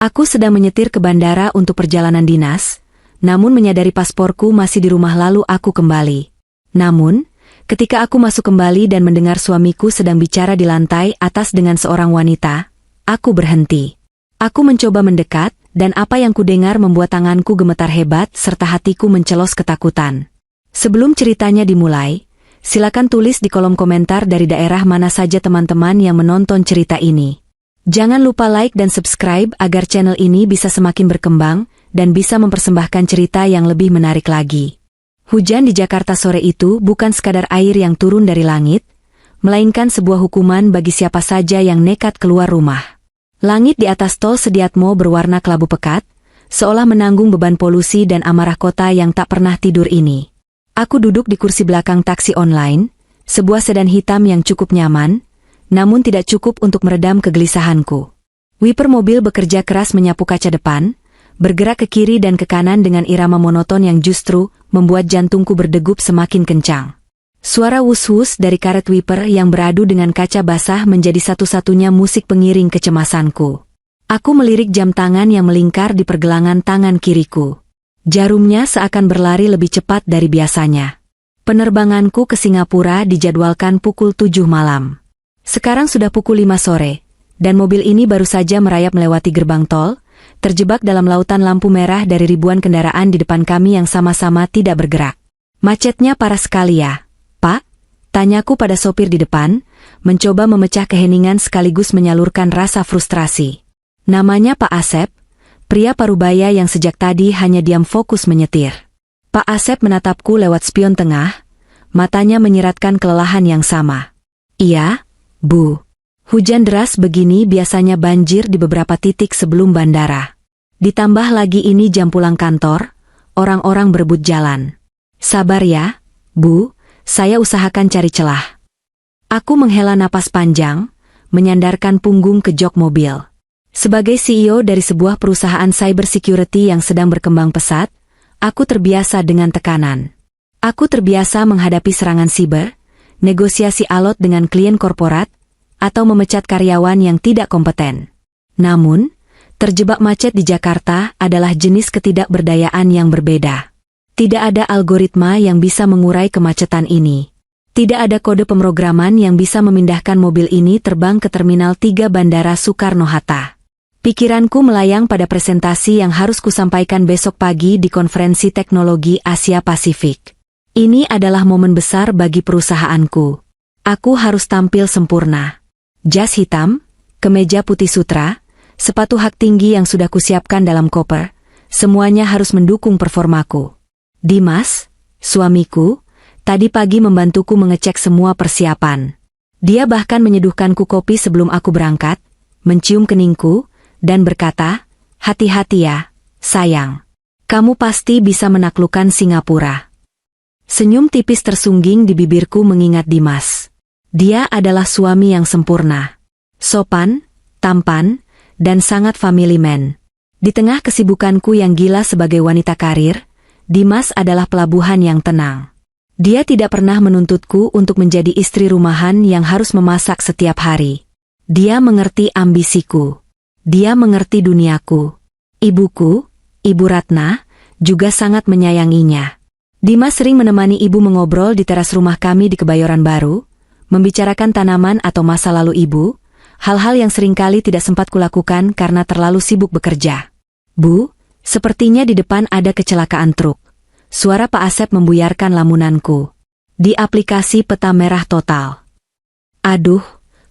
Aku sedang menyetir ke bandara untuk perjalanan dinas, namun menyadari pasporku masih di rumah lalu aku kembali. Namun, ketika aku masuk kembali dan mendengar suamiku sedang bicara di lantai atas dengan seorang wanita, aku berhenti. Aku mencoba mendekat, dan apa yang kudengar membuat tanganku gemetar hebat serta hatiku mencelos ketakutan. Sebelum ceritanya dimulai, silakan tulis di kolom komentar dari daerah mana saja teman-teman yang menonton cerita ini. Jangan lupa like dan subscribe agar channel ini bisa semakin berkembang dan bisa mempersembahkan cerita yang lebih menarik lagi. Hujan di Jakarta sore itu bukan sekadar air yang turun dari langit, melainkan sebuah hukuman bagi siapa saja yang nekat keluar rumah. Langit di atas tol Sediatmo berwarna kelabu pekat, seolah menanggung beban polusi dan amarah kota yang tak pernah tidur ini. Aku duduk di kursi belakang taksi online, sebuah sedan hitam yang cukup nyaman, namun tidak cukup untuk meredam kegelisahanku. Wiper mobil bekerja keras menyapu kaca depan, bergerak ke kiri dan ke kanan dengan irama monoton yang justru membuat jantungku berdegup semakin kencang. Suara wus-wus dari karet wiper yang beradu dengan kaca basah menjadi satu-satunya musik pengiring kecemasanku. Aku melirik jam tangan yang melingkar di pergelangan tangan kiriku. Jarumnya seakan berlari lebih cepat dari biasanya. Penerbanganku ke Singapura dijadwalkan pukul 7 malam. Sekarang sudah pukul 5 sore, dan mobil ini baru saja merayap melewati gerbang tol, terjebak dalam lautan lampu merah dari ribuan kendaraan di depan kami yang sama-sama tidak bergerak. Macetnya parah sekali ya, Pak? Tanyaku pada sopir di depan, mencoba memecah keheningan sekaligus menyalurkan rasa frustrasi. Namanya Pak Asep, pria parubaya yang sejak tadi hanya diam fokus menyetir. Pak Asep menatapku lewat spion tengah, matanya menyiratkan kelelahan yang sama. Iya, Bu. Hujan deras begini biasanya banjir di beberapa titik sebelum bandara. Ditambah lagi ini jam pulang kantor, orang-orang berebut jalan. Sabar ya, Bu. Saya usahakan cari celah. Aku menghela napas panjang, menyandarkan punggung ke jok mobil. Sebagai CEO dari sebuah perusahaan cyber security yang sedang berkembang pesat, aku terbiasa dengan tekanan. Aku terbiasa menghadapi serangan siber, negosiasi alot dengan klien korporat, atau memecat karyawan yang tidak kompeten. Namun, terjebak macet di Jakarta adalah jenis ketidakberdayaan yang berbeda. Tidak ada algoritma yang bisa mengurai kemacetan ini. Tidak ada kode pemrograman yang bisa memindahkan mobil ini terbang ke Terminal 3 Bandara Soekarno-Hatta. Pikiranku melayang pada presentasi yang harus kusampaikan besok pagi di Konferensi Teknologi Asia Pasifik. Ini adalah momen besar bagi perusahaanku. Aku harus tampil sempurna. Jas hitam, kemeja putih sutra, sepatu hak tinggi yang sudah kusiapkan dalam koper, semuanya harus mendukung performaku. Dimas, suamiku, tadi pagi membantuku mengecek semua persiapan. Dia bahkan menyeduhkanku kopi sebelum aku berangkat, mencium keningku, dan berkata, "Hati-hati ya, sayang. Kamu pasti bisa menaklukkan Singapura." Senyum tipis tersungging di bibirku mengingat Dimas. Dia adalah suami yang sempurna. Sopan, tampan, dan sangat family man. Di tengah kesibukanku yang gila sebagai wanita karir, Dimas adalah pelabuhan yang tenang. Dia tidak pernah menuntutku untuk menjadi istri rumahan yang harus memasak setiap hari. Dia mengerti ambisiku. Dia mengerti duniaku. Ibuku, Ibu Ratna, juga sangat menyayanginya. Dimas sering menemani ibu mengobrol di teras rumah kami di Kebayoran Baru, membicarakan tanaman atau masa lalu ibu, hal-hal yang seringkali tidak sempat kulakukan karena terlalu sibuk bekerja. Bu, sepertinya di depan ada kecelakaan truk. Suara Pak Asep membuyarkan lamunanku. Di aplikasi peta merah total. Aduh,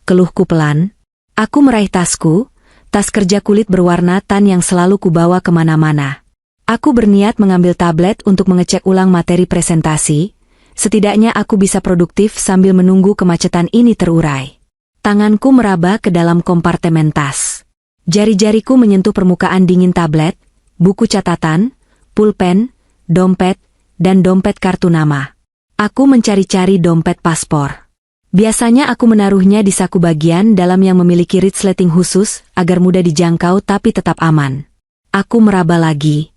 keluhku pelan. Aku meraih tasku, tas kerja kulit berwarna tan yang selalu kubawa kemana-mana. Aku berniat mengambil tablet untuk mengecek ulang materi presentasi, setidaknya aku bisa produktif sambil menunggu kemacetan ini terurai. Tanganku meraba ke dalam kompartemen tas. Jari-jariku menyentuh permukaan dingin tablet, buku catatan, pulpen, dompet, dan dompet kartu nama. Aku mencari-cari dompet paspor. Biasanya aku menaruhnya di saku bagian dalam yang memiliki resleting khusus agar mudah dijangkau tapi tetap aman. Aku meraba lagi.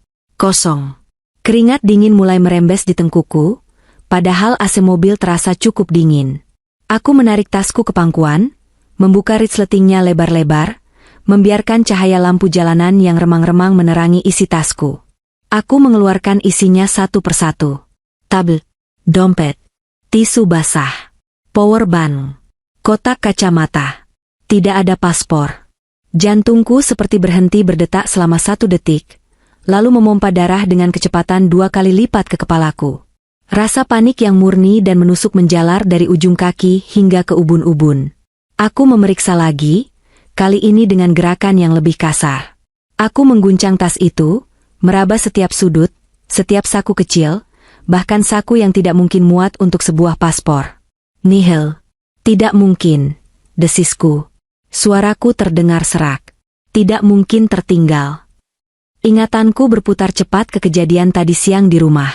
Kosong. Keringat dingin mulai merembes di tengkuku, padahal AC mobil terasa cukup dingin. Aku menarik tasku ke pangkuan, membuka resletingnya lebar-lebar, membiarkan cahaya lampu jalanan yang remang-remang menerangi isi tasku. Aku mengeluarkan isinya satu persatu. Tablet, dompet, tisu basah, power bank, kotak kacamata. Tidak ada paspor. Jantungku seperti berhenti berdetak selama 1 detik, lalu memompa darah dengan kecepatan 2 kali lipat ke kepalaku. Rasa panik yang murni dan menusuk menjalar dari ujung kaki hingga ke ubun-ubun. Aku memeriksa lagi, kali ini dengan gerakan yang lebih kasar. Aku mengguncang tas itu, meraba setiap sudut, setiap saku kecil, bahkan saku yang tidak mungkin muat untuk sebuah paspor. Nihil. Tidak mungkin, desisku. Suaraku terdengar serak. Tidak mungkin tertinggal. Ingatanku berputar cepat ke kejadian tadi siang di rumah.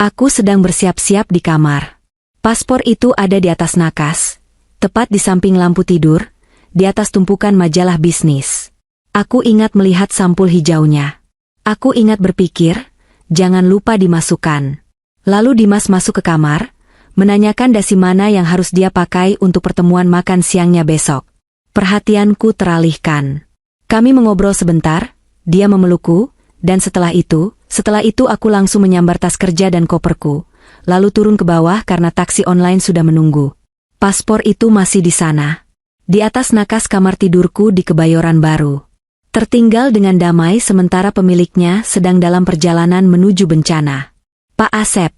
Aku sedang bersiap-siap di kamar. Paspor itu ada di atas nakas, tepat di samping lampu tidur, di atas tumpukan majalah bisnis. Aku ingat melihat sampul hijaunya. Aku ingat berpikir, jangan lupa dimasukkan. Lalu Dimas masuk ke kamar, menanyakan dasi mana yang harus dia pakai untuk pertemuan makan siangnya besok. Perhatianku teralihkan. Kami mengobrol sebentar, dia memelukku, dan setelah itu aku langsung menyambar tas kerja dan koperku, lalu turun ke bawah karena taksi online sudah menunggu. Paspor itu masih di sana. Di atas nakas kamar tidurku di Kebayoran Baru. Tertinggal dengan damai sementara pemiliknya sedang dalam perjalanan menuju bencana. Pak Asep,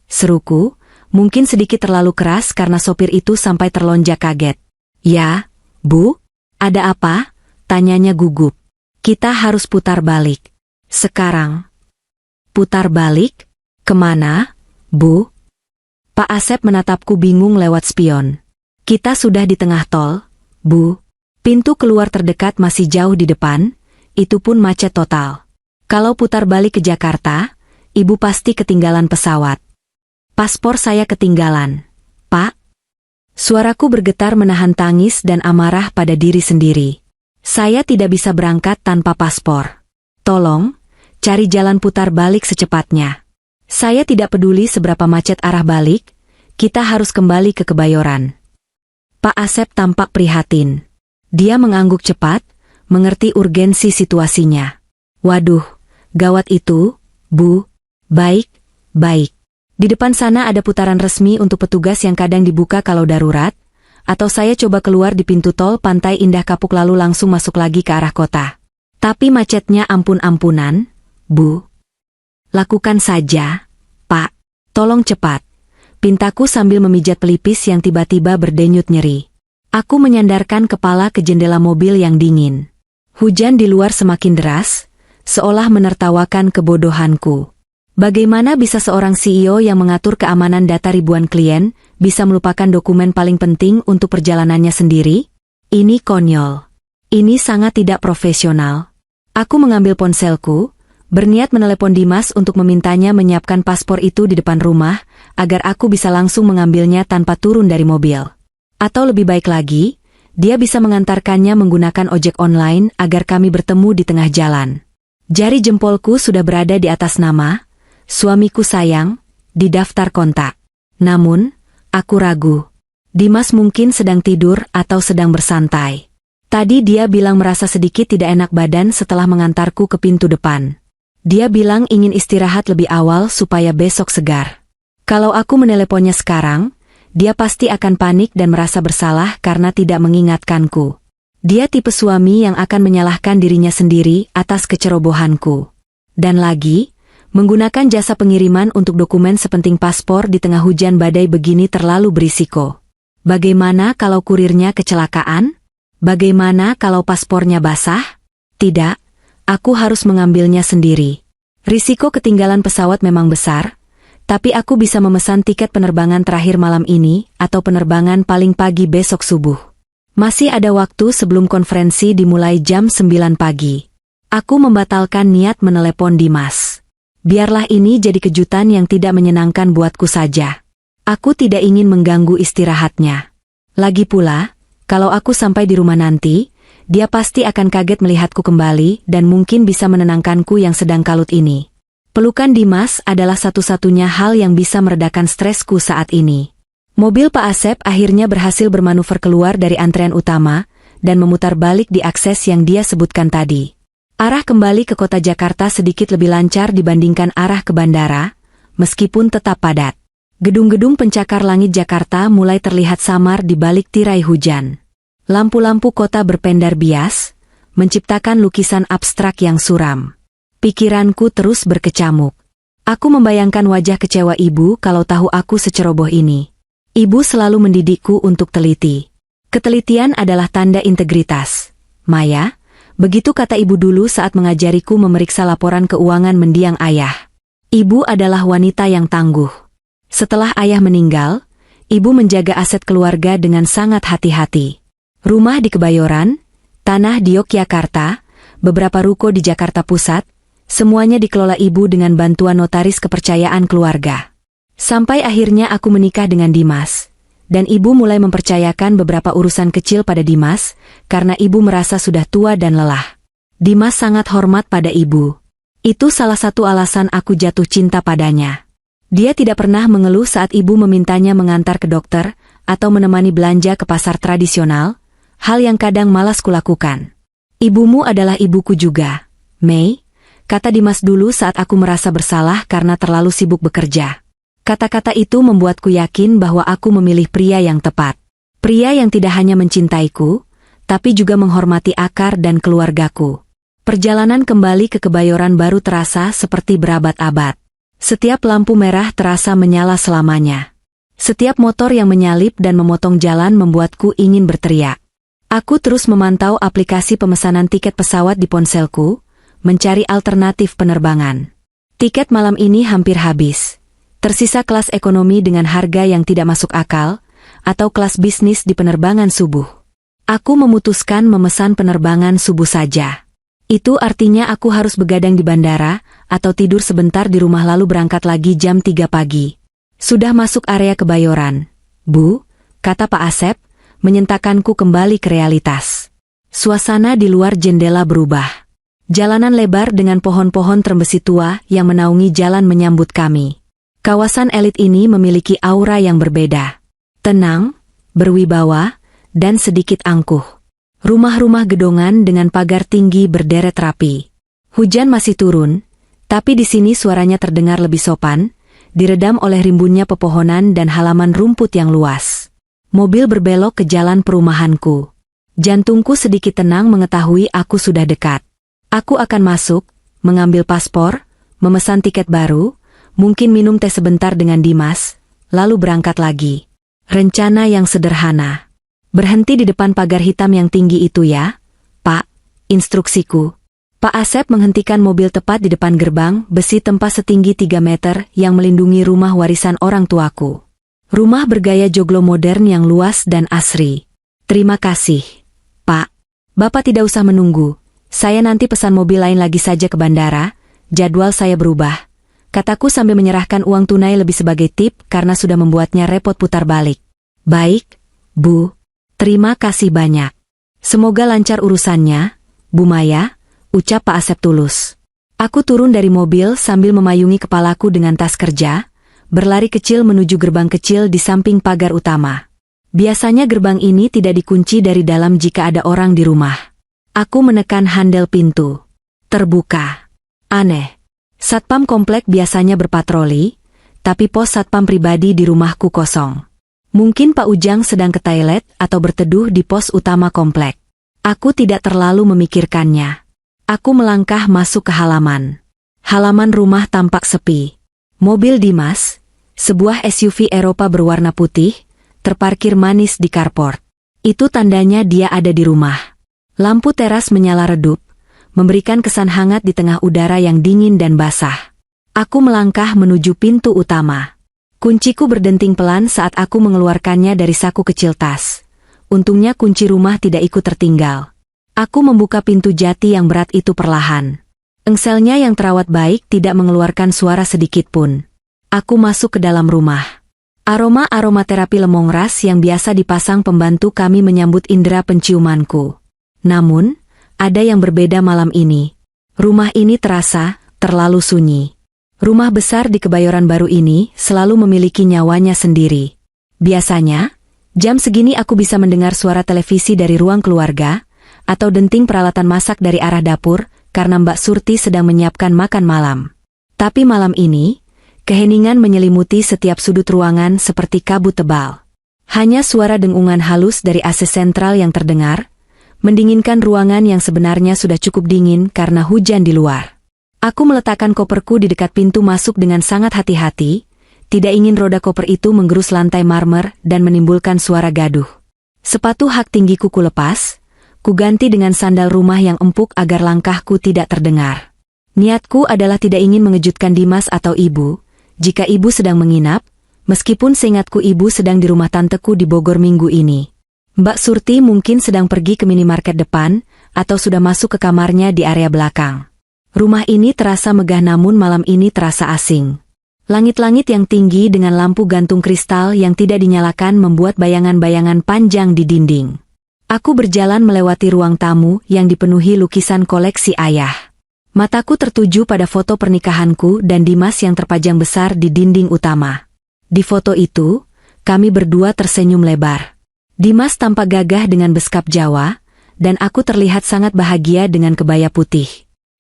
seruku, mungkin sedikit terlalu keras karena sopir itu sampai terlonjak kaget. Ya, Bu, ada apa? Tanyanya gugup. Kita harus putar balik. Sekarang. Putar balik? Kemana, Bu? Pak Asep menatapku bingung lewat spion. Kita sudah di tengah tol, Bu. Pintu keluar terdekat masih jauh di depan, itu pun macet total. Kalau putar balik ke Jakarta, Ibu pasti ketinggalan pesawat. Paspor saya ketinggalan, Pak. Suaraku bergetar menahan tangis dan amarah pada diri sendiri. Saya tidak bisa berangkat tanpa paspor. Tolong, cari jalan putar balik secepatnya. Saya tidak peduli seberapa macet arah balik, kita harus kembali ke Kebayoran. Pak Asep tampak prihatin. Dia mengangguk cepat, mengerti urgensi situasinya. Waduh, gawat itu, Bu. Baik, baik. Di depan sana ada putaran resmi untuk petugas yang kadang dibuka kalau darurat, atau saya coba keluar di pintu tol Pantai Indah Kapuk lalu langsung masuk lagi ke arah kota. Tapi macetnya ampun-ampunan, Bu. Lakukan saja, Pak. Tolong cepat. Pintaku sambil memijat pelipis yang tiba-tiba berdenyut nyeri. Aku menyandarkan kepala ke jendela mobil yang dingin. Hujan di luar semakin deras, seolah menertawakan kebodohanku. Bagaimana bisa seorang CEO yang mengatur keamanan data ribuan klien, bisa melupakan dokumen paling penting untuk perjalanannya sendiri? Ini konyol. Ini sangat tidak profesional. Aku mengambil ponselku, berniat menelepon Dimas untuk memintanya menyiapkan paspor itu di depan rumah, agar aku bisa langsung mengambilnya tanpa turun dari mobil. Atau lebih baik lagi, dia bisa mengantarkannya menggunakan ojek online agar kami bertemu di tengah jalan. Jari jempolku sudah berada di atas nama, suamiku sayang, di daftar kontak. Namun, aku ragu. Dimas mungkin sedang tidur atau sedang bersantai. Tadi dia bilang merasa sedikit tidak enak badan setelah mengantarku ke pintu depan. Dia bilang ingin istirahat lebih awal supaya besok segar. Kalau aku meneleponnya sekarang, dia pasti akan panik dan merasa bersalah karena tidak mengingatkanku. Dia tipe suami yang akan menyalahkan dirinya sendiri atas kecerobohanku. Dan lagi, menggunakan jasa pengiriman untuk dokumen sepenting paspor di tengah hujan badai begini terlalu berisiko. Bagaimana kalau kurirnya kecelakaan? Bagaimana kalau paspornya basah? Tidak, aku harus mengambilnya sendiri. Risiko ketinggalan pesawat memang besar, tapi aku bisa memesan tiket penerbangan terakhir malam ini atau penerbangan paling pagi besok subuh. Masih ada waktu sebelum konferensi dimulai jam 9 pagi. Aku membatalkan niat menelepon Dimas. Biarlah ini jadi kejutan yang tidak menyenangkan buatku saja. Aku tidak ingin mengganggu istirahatnya. Lagi pula, kalau aku sampai di rumah nanti, dia pasti akan kaget melihatku kembali dan mungkin bisa menenangkanku yang sedang kalut ini. Pelukan Dimas adalah satu-satunya hal yang bisa meredakan stresku saat ini. Mobil Pak Asep akhirnya berhasil bermanuver keluar dari antrean utama, dan memutar balik di akses yang dia sebutkan tadi. Arah kembali ke kota Jakarta sedikit lebih lancar dibandingkan arah ke bandara, meskipun tetap padat. Gedung-gedung pencakar langit Jakarta mulai terlihat samar di balik tirai hujan. Lampu-lampu kota berpendar bias, menciptakan lukisan abstrak yang suram. Pikiranku terus berkecamuk. Aku membayangkan wajah kecewa ibu kalau tahu aku seceroboh ini. Ibu selalu mendidikku untuk teliti. Ketelitian adalah tanda integritas. Maya, begitu kata ibu dulu saat mengajariku memeriksa laporan keuangan mendiang ayah. Ibu adalah wanita yang tangguh. Setelah ayah meninggal, ibu menjaga aset keluarga dengan sangat hati-hati. Rumah di Kebayoran, tanah di Yogyakarta, beberapa ruko di Jakarta Pusat, semuanya dikelola ibu dengan bantuan notaris kepercayaan keluarga. Sampai akhirnya aku menikah dengan Dimas. Dan ibu mulai mempercayakan beberapa urusan kecil pada Dimas, karena ibu merasa sudah tua dan lelah. Dimas sangat hormat pada ibu. Itu salah satu alasan aku jatuh cinta padanya. Dia tidak pernah mengeluh saat ibu memintanya mengantar ke dokter, atau menemani belanja ke pasar tradisional, hal yang kadang malas kulakukan. Ibumu adalah ibuku juga, Mei, kata Dimas dulu saat aku merasa bersalah karena terlalu sibuk bekerja. Kata-kata itu membuatku yakin bahwa aku memilih pria yang tepat. Pria yang tidak hanya mencintaiku, tapi juga menghormati akar dan keluargaku. Perjalanan kembali ke Kebayoran baru terasa seperti berabad-abad. Setiap lampu merah terasa menyala selamanya. Setiap motor yang menyalip dan memotong jalan membuatku ingin berteriak. Aku terus memantau aplikasi pemesanan tiket pesawat di ponselku, mencari alternatif penerbangan. Tiket malam ini hampir habis. Tersisa kelas ekonomi dengan harga yang tidak masuk akal, atau kelas bisnis di penerbangan subuh. Aku memutuskan memesan penerbangan subuh saja. Itu artinya aku harus begadang di bandara, atau tidur sebentar di rumah lalu berangkat lagi jam 3 pagi. Sudah masuk area Kebayoran, Bu, kata Pak Asep, menyentakkanku kembali ke realitas. Suasana di luar jendela berubah. Jalanan lebar dengan pohon-pohon terembesi tua yang menaungi jalan menyambut kami. Kawasan elit ini memiliki aura yang berbeda. Tenang, berwibawa, dan sedikit angkuh. Rumah-rumah gedongan dengan pagar tinggi berderet rapi. Hujan masih turun, tapi di sini suaranya terdengar lebih sopan, diredam oleh rimbunnya pepohonan dan halaman rumput yang luas. Mobil berbelok ke jalan perumahanku. Jantungku sedikit tenang mengetahui aku sudah dekat. Aku akan masuk, mengambil paspor, memesan tiket baru, mungkin minum teh sebentar dengan Dimas, lalu berangkat lagi. Rencana yang sederhana. Berhenti di depan pagar hitam yang tinggi itu ya, Pak, instruksiku. Pak Asep menghentikan mobil tepat di depan gerbang besi tempas setinggi 3 meter yang melindungi rumah warisan orang tuaku. Rumah bergaya joglo modern yang luas dan asri. Terima kasih, Pak. Bapak tidak usah menunggu. Saya nanti pesan mobil lain lagi saja ke bandara, jadwal saya berubah. Kataku sambil menyerahkan uang tunai lebih sebagai tip karena sudah membuatnya repot putar balik. Baik, Bu. Terima kasih banyak. Semoga lancar urusannya, Bu Maya, ucap Pak Asep tulus. Aku turun dari mobil sambil memayungi kepalaku dengan tas kerja, berlari kecil menuju gerbang kecil di samping pagar utama. Biasanya gerbang ini tidak dikunci dari dalam jika ada orang di rumah. Aku menekan handel pintu. Terbuka. Aneh. Satpam komplek biasanya berpatroli, tapi pos satpam pribadi di rumahku kosong. Mungkin Pak Ujang sedang ke toilet atau berteduh di pos utama komplek. Aku tidak terlalu memikirkannya. Aku melangkah masuk ke halaman. Halaman rumah tampak sepi. Mobil Dimas, sebuah SUV Eropa berwarna putih, terparkir manis di carport. Itu tandanya dia ada di rumah. Lampu teras menyala redup, memberikan kesan hangat di tengah udara yang dingin dan basah. Aku melangkah menuju pintu utama. Kunciku berdenting pelan saat aku mengeluarkannya dari saku kecil tas. Untungnya kunci rumah tidak ikut tertinggal. Aku membuka pintu jati yang berat itu perlahan. Engselnya yang terawat baik tidak mengeluarkan suara sedikit pun. Aku masuk ke dalam rumah. Aroma aromaterapi lemongrass yang biasa dipasang pembantu kami menyambut indera penciumanku. Namun, ada yang berbeda malam ini. Rumah ini terasa terlalu sunyi. Rumah besar di Kebayoran baru ini selalu memiliki nyawanya sendiri. Biasanya, Jam segini aku bisa mendengar suara televisi dari ruang keluarga, atau denting peralatan masak dari arah dapur, karena Mbak Surti sedang menyiapkan makan malam. Tapi malam ini, keheningan menyelimuti setiap sudut ruangan seperti kabut tebal. Hanya suara dengungan halus dari AC sentral yang terdengar, mendinginkan ruangan yang sebenarnya sudah cukup dingin karena hujan di luar. Aku meletakkan koperku di dekat pintu masuk dengan sangat hati-hati, tidak ingin roda koper itu menggerus lantai marmer dan menimbulkan suara gaduh. Sepatu hak tinggiku kulepas, kuganti dengan sandal rumah yang empuk agar langkahku tidak terdengar. Niatku adalah tidak ingin mengejutkan Dimas atau ibu, jika ibu sedang menginap, meskipun seingatku ibu sedang di rumah tanteku di Bogor minggu ini. Mbak Surti mungkin sedang pergi ke minimarket depan, atau sudah masuk ke kamarnya di area belakang. Rumah ini terasa megah namun malam ini terasa asing. Langit-langit yang tinggi dengan lampu gantung kristal yang tidak dinyalakan membuat bayangan-bayangan panjang di dinding. Aku berjalan melewati ruang tamu yang dipenuhi lukisan koleksi ayah. Mataku tertuju pada foto pernikahanku dan Dimas yang terpajang besar di dinding utama. Di foto itu, kami berdua tersenyum lebar. Dimas tampak gagah dengan beskap Jawa, dan aku terlihat sangat bahagia dengan kebaya putih.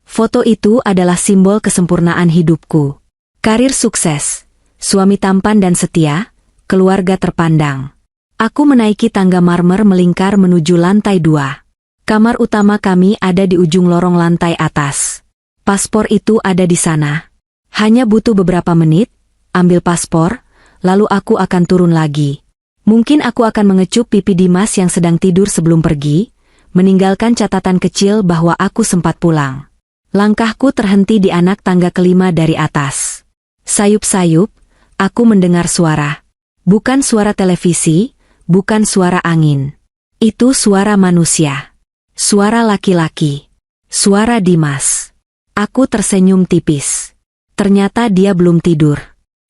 Foto itu adalah simbol kesempurnaan hidupku. Karir sukses, suami tampan dan setia, keluarga terpandang. Aku menaiki tangga marmer melingkar menuju lantai 2. Kamar utama kami ada di ujung lorong lantai atas. Paspor itu ada di sana. Hanya butuh beberapa menit, ambil paspor, lalu aku akan turun lagi. Mungkin aku akan mengecup pipi Dimas yang sedang tidur sebelum pergi, meninggalkan catatan kecil bahwa aku sempat pulang. Langkahku terhenti di anak tangga kelima dari atas. Sayup-sayup, aku mendengar suara. Bukan suara televisi, bukan suara angin. Itu suara manusia. Suara laki-laki. Suara Dimas. Aku tersenyum tipis. Ternyata dia belum tidur.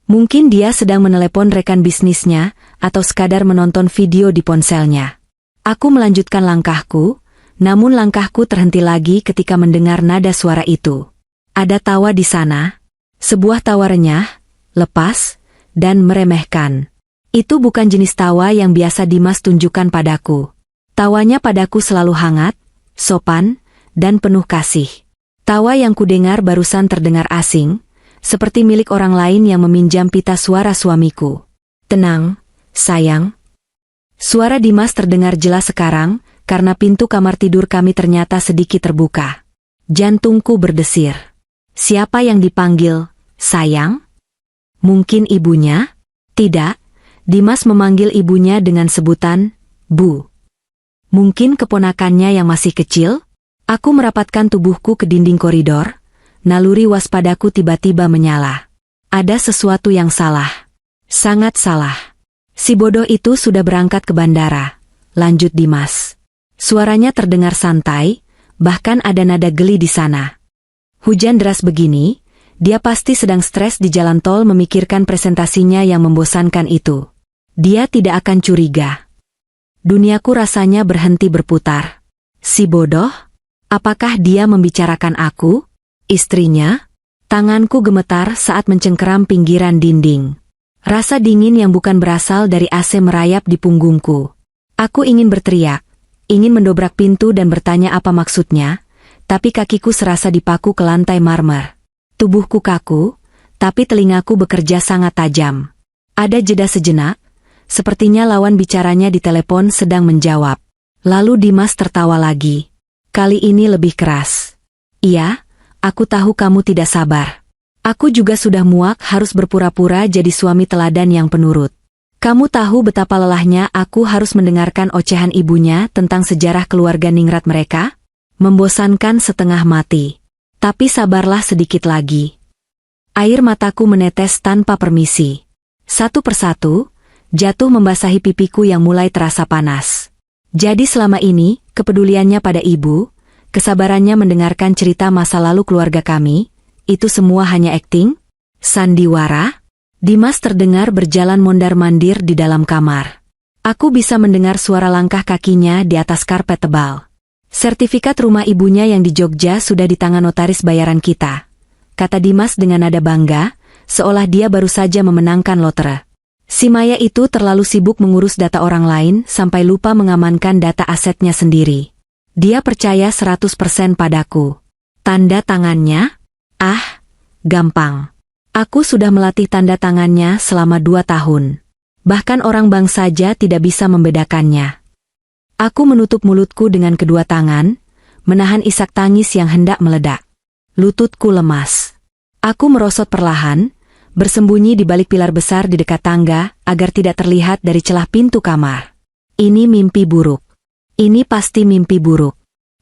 Mungkin dia sedang menelepon rekan bisnisnya, atau sekadar menonton video di ponselnya. Aku melanjutkan langkahku, namun langkahku terhenti lagi ketika mendengar nada suara itu. Ada tawa di sana. Sebuah tawa renyah, lepas, dan meremehkan. Itu bukan jenis tawa yang biasa Dimas tunjukkan padaku. Tawanya padaku selalu hangat, sopan, dan penuh kasih. Tawa yang kudengar barusan terdengar asing, seperti milik orang lain yang meminjam pita suara suamiku. Tenang, sayang. Suara Dimas terdengar jelas sekarang, karena pintu kamar tidur kami ternyata sedikit terbuka. Jantungku berdesir. Siapa yang dipanggil, sayang? Mungkin ibunya? Tidak, Dimas memanggil ibunya dengan sebutan, Bu. Mungkin keponakannya yang masih kecil? Aku merapatkan tubuhku ke dinding koridor, naluri waspadaku tiba-tiba menyala. Ada sesuatu yang salah. Sangat salah. Si bodoh itu sudah berangkat ke bandara, lanjut Dimas. Suaranya terdengar santai, bahkan ada nada geli di sana. Hujan deras begini, dia pasti sedang stres di jalan tol memikirkan presentasinya yang membosankan itu. Dia tidak akan curiga. Duniaku rasanya berhenti berputar. Si bodoh? Apakah dia membicarakan aku? Istrinya? Tanganku gemetar saat mencengkeram pinggiran dinding. Rasa dingin yang bukan berasal dari AC merayap di punggungku. Aku ingin berteriak, ingin mendobrak pintu dan bertanya apa maksudnya, tapi kakiku serasa dipaku ke lantai marmer. Tubuhku kaku, tapi telingaku bekerja sangat tajam. Ada jeda sejenak, sepertinya lawan bicaranya di telepon sedang menjawab. Lalu Dimas tertawa lagi. Kali ini lebih keras. Iya, aku tahu kamu tidak sabar. Aku juga sudah muak harus berpura-pura jadi suami teladan yang penurut. Kamu tahu betapa lelahnya aku harus mendengarkan ocehan ibunya tentang sejarah keluarga ningrat mereka? Membosankan setengah mati. Tapi sabarlah sedikit lagi. Air mataku menetes tanpa permisi. Satu persatu, jatuh membasahi pipiku yang mulai terasa panas. Jadi selama ini, kepeduliannya pada ibu, kesabarannya mendengarkan cerita masa lalu keluarga kami, itu semua hanya akting? Sandiwara? Dimas terdengar berjalan mondar-mandir di dalam kamar. Aku bisa mendengar suara langkah kakinya di atas karpet tebal. Sertifikat rumah ibunya yang di Jogja sudah di tangan notaris bayaran kita, kata Dimas dengan nada bangga, seolah dia baru saja memenangkan lotre. Si Maya itu terlalu sibuk mengurus data orang lain sampai lupa mengamankan data asetnya sendiri. Dia percaya 100% padaku. Tanda tangannya? Ah, gampang. Aku sudah melatih tanda tangannya selama 2 tahun. Bahkan orang bank saja tidak bisa membedakannya. Aku menutup mulutku dengan kedua tangan, menahan isak tangis yang hendak meledak. Lututku lemas. Aku merosot perlahan, bersembunyi di balik pilar besar di dekat tangga, agar tidak terlihat dari celah pintu kamar. Ini mimpi buruk. Ini pasti mimpi buruk.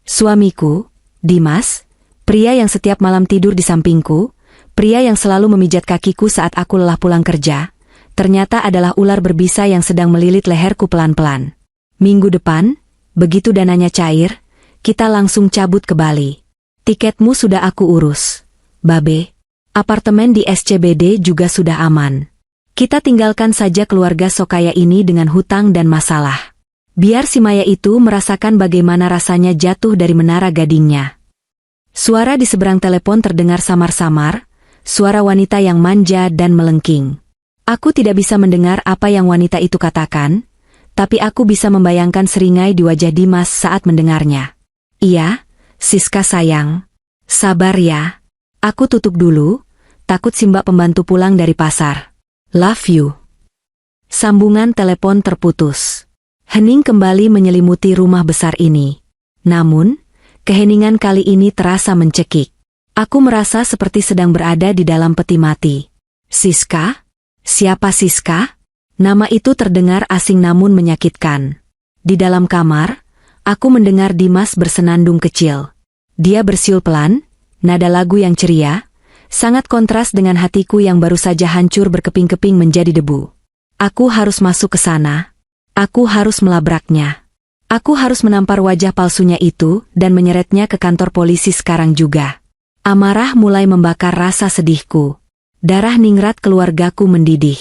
Suamiku, Dimas, pria yang setiap malam tidur di sampingku, pria yang selalu memijat kakiku saat aku lelah pulang kerja, ternyata adalah ular berbisa yang sedang melilit leherku pelan-pelan. Minggu depan, begitu dananya cair, kita langsung cabut ke Bali. Tiketmu sudah aku urus. Babe, apartemen di SCBD juga sudah aman. Kita tinggalkan saja keluarga Sokaya ini dengan hutang dan masalah. Biar si Maya itu merasakan bagaimana rasanya jatuh dari menara gadingnya. Suara di seberang telepon terdengar samar-samar, suara wanita yang manja dan melengking. Aku tidak bisa mendengar apa yang wanita itu katakan, tapi aku bisa membayangkan seringai di wajah Dimas saat mendengarnya. Iya, Siska sayang. Sabar ya. Aku tutup dulu, takut si Mbak pembantu pulang dari pasar. Love you. Sambungan telepon terputus. Hening kembali menyelimuti rumah besar ini. Namun, keheningan kali ini terasa mencekik. Aku merasa seperti sedang berada di dalam peti mati. Siska? Siapa Siska? Nama itu terdengar asing namun menyakitkan. Di dalam kamar, aku mendengar Dimas bersenandung kecil. Dia bersiul pelan, nada lagu yang ceria, sangat kontras dengan hatiku yang baru saja hancur berkeping-keping menjadi debu. Aku harus masuk ke sana. Aku harus melabraknya. Aku harus menampar wajah palsunya itu dan menyeretnya ke kantor polisi sekarang juga. Amarah mulai membakar rasa sedihku. Darah ningrat keluargaku mendidih.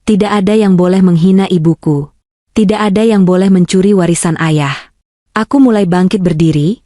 Tidak ada yang boleh menghina ibuku. Tidak ada yang boleh mencuri warisan ayah. Aku mulai bangkit berdiri,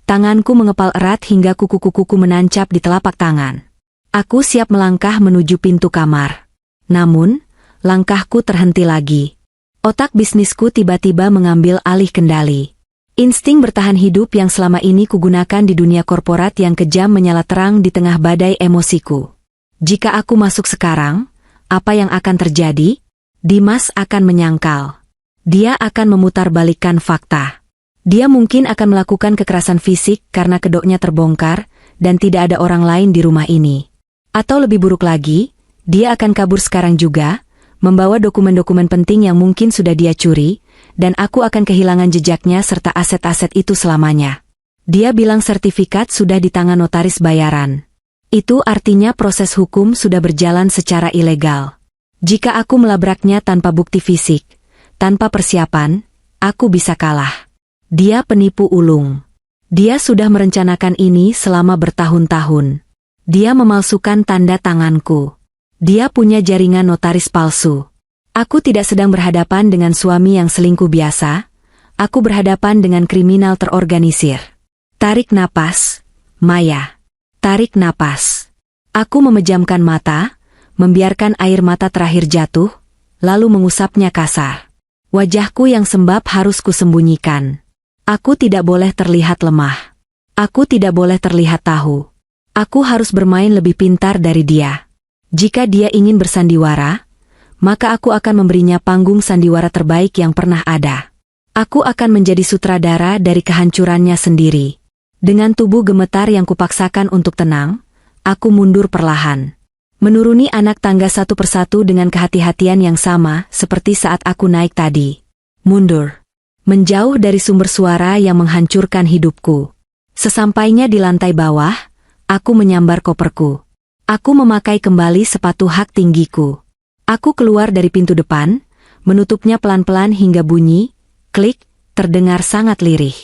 tanganku mengepal erat hingga kuku-kukuku menancap di telapak tangan. Aku siap melangkah menuju pintu kamar. Namun, langkahku terhenti lagi. Otak bisnisku tiba-tiba mengambil alih kendali. Insting bertahan hidup yang selama ini kugunakan di dunia korporat yang kejam menyala terang di tengah badai emosiku. Jika aku masuk sekarang, apa yang akan terjadi? Dimas akan menyangkal. Dia akan memutarbalikkan fakta. Dia mungkin akan melakukan kekerasan fisik karena kedoknya terbongkar dan tidak ada orang lain di rumah ini. Atau lebih buruk lagi, dia akan kabur sekarang juga, membawa dokumen-dokumen penting yang mungkin sudah dia curi, dan aku akan kehilangan jejaknya serta aset-aset itu selamanya. Dia bilang sertifikat sudah di tangan notaris bayaran. Itu artinya proses hukum sudah berjalan secara ilegal. Jika aku melabraknya tanpa bukti fisik, tanpa persiapan, aku bisa kalah. Dia penipu ulung. Dia sudah merencanakan ini selama bertahun-tahun. Dia memalsukan tanda tanganku. Dia punya jaringan notaris palsu. Aku tidak sedang berhadapan dengan suami yang selingkuh biasa. Aku berhadapan dengan kriminal terorganisir. Tarik napas, Maya. Tarik napas. Aku memejamkan mata, membiarkan air mata terakhir jatuh, lalu mengusapnya kasar. Wajahku yang sembab harus kusembunyikan. Aku tidak boleh terlihat lemah. Aku tidak boleh terlihat tahu. Aku harus bermain lebih pintar dari dia. Jika dia ingin bersandiwara, maka aku akan memberinya panggung sandiwara terbaik yang pernah ada. Aku akan menjadi sutradara dari kehancurannya sendiri. Dengan tubuh gemetar yang kupaksakan untuk tenang, aku mundur perlahan. Menuruni anak tangga satu persatu dengan kehati-hatian yang sama seperti saat aku naik tadi. Mundur. Menjauh dari sumber suara yang menghancurkan hidupku. Sesampainya di lantai bawah, aku menyambar koperku. Aku memakai kembali sepatu hak tinggiku. Aku keluar dari pintu depan, menutupnya pelan-pelan hingga bunyi, klik, terdengar sangat lirih.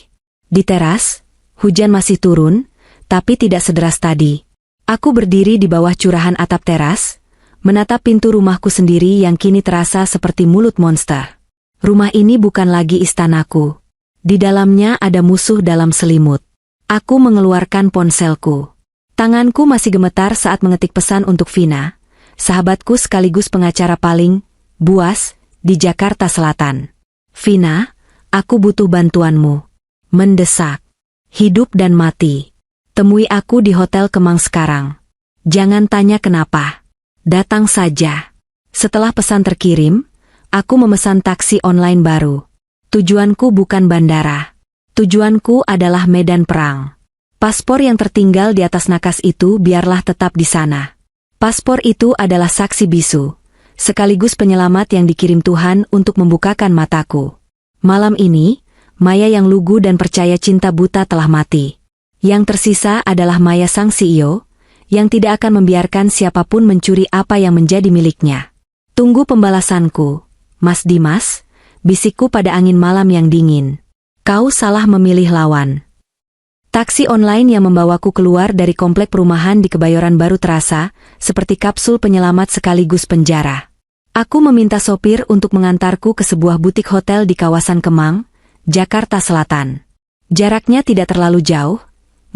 Di teras, hujan masih turun, tapi tidak sederas tadi. Aku berdiri di bawah curahan atap teras, menatap pintu rumahku sendiri yang kini terasa seperti mulut monster. Rumah ini bukan lagi istanaku. Di dalamnya ada musuh dalam selimut. Aku mengeluarkan ponselku. Tanganku masih gemetar saat mengetik pesan untuk Vina, sahabatku sekaligus pengacara paling Buas, di Jakarta Selatan. Vina, aku butuh bantuanmu. Mendesak. Hidup dan mati. Temui aku di Hotel Kemang sekarang. Jangan tanya kenapa. Datang saja. Setelah pesan terkirim, aku memesan taksi online baru. Tujuanku bukan bandara. Tujuanku adalah medan perang. Paspor yang tertinggal di atas nakas itu biarlah tetap di sana. Paspor itu adalah saksi bisu, sekaligus penyelamat yang dikirim Tuhan untuk membukakan mataku. Malam ini, Maya yang lugu dan percaya cinta buta telah mati. Yang tersisa adalah Maya sang CEO, yang tidak akan membiarkan siapapun mencuri apa yang menjadi miliknya. Tunggu pembalasanku, Mas Dimas, bisikku pada angin malam yang dingin. Kau salah memilih lawan. Taksi online yang membawaku keluar dari komplek perumahan di Kebayoran Baru terasa seperti kapsul penyelamat sekaligus penjara. Aku meminta sopir untuk mengantarku ke sebuah butik hotel di kawasan Kemang, Jakarta Selatan. Jaraknya tidak terlalu jauh,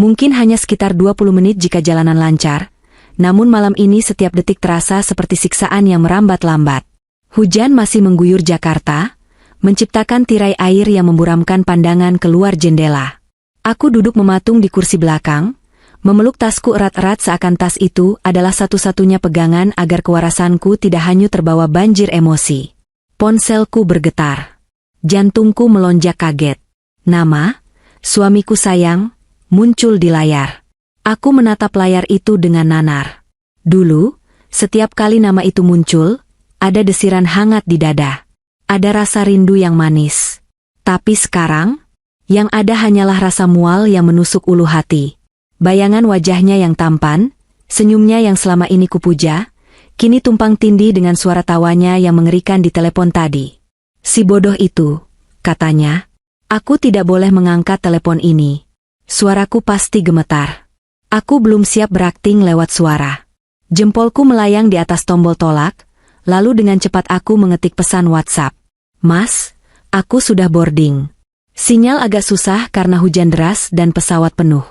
mungkin hanya sekitar 20 menit jika jalanan lancar, namun malam ini setiap detik terasa seperti siksaan yang merambat-lambat. Hujan masih mengguyur Jakarta, menciptakan tirai air yang memburamkan pandangan keluar jendela. Aku duduk mematung di kursi belakang, memeluk tasku erat-erat seakan tas itu adalah satu-satunya pegangan agar kewarasanku tidak hanyut terbawa banjir emosi. Ponselku bergetar. Jantungku melonjak kaget. Nama, suamiku sayang, muncul di layar. Aku menatap layar itu dengan nanar. Dulu, setiap kali nama itu muncul, ada desiran hangat di dada. Ada rasa rindu yang manis. Tapi sekarang, yang ada hanyalah rasa mual yang menusuk ulu hati. Bayangan wajahnya yang tampan, senyumnya yang selama ini kupuja, kini tumpang tindih dengan suara tawanya yang mengerikan di telepon tadi. Si bodoh itu, katanya, aku tidak boleh mengangkat telepon ini. Suaraku pasti gemetar. Aku belum siap berakting lewat suara. Jempolku melayang di atas tombol tolak, lalu dengan cepat aku mengetik pesan WhatsApp. Mas, aku sudah boarding. Sinyal agak susah karena hujan deras dan pesawat penuh.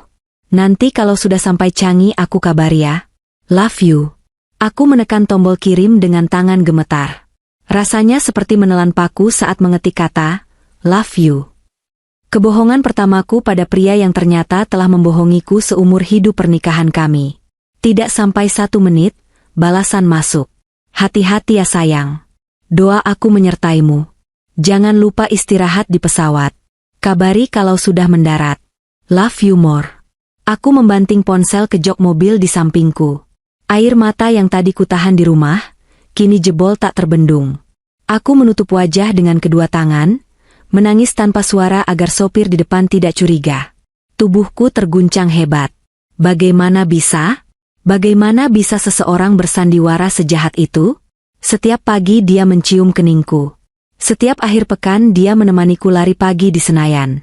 Nanti kalau sudah sampai Changi aku kabar ya. Love you. Aku menekan tombol kirim dengan tangan gemetar. Rasanya seperti menelan paku saat mengetik kata, love you. Kebohongan pertamaku pada pria yang ternyata telah membohongiku seumur hidup pernikahan kami. Tidak sampai 1 menit, balasan masuk. Hati-hati ya sayang. Doa aku menyertaimu. Jangan lupa istirahat di pesawat. Kabari kalau sudah mendarat. Love you more. Aku membanting ponsel ke jok mobil di sampingku. Air mata yang tadi kutahan di rumah, kini jebol tak terbendung. Aku menutup wajah dengan kedua tangan, menangis tanpa suara agar sopir di depan tidak curiga. Tubuhku terguncang hebat. Bagaimana bisa? Bagaimana bisa seseorang bersandiwara sejahat itu? Setiap pagi dia mencium keningku. Setiap akhir pekan dia menemaniku lari pagi di Senayan.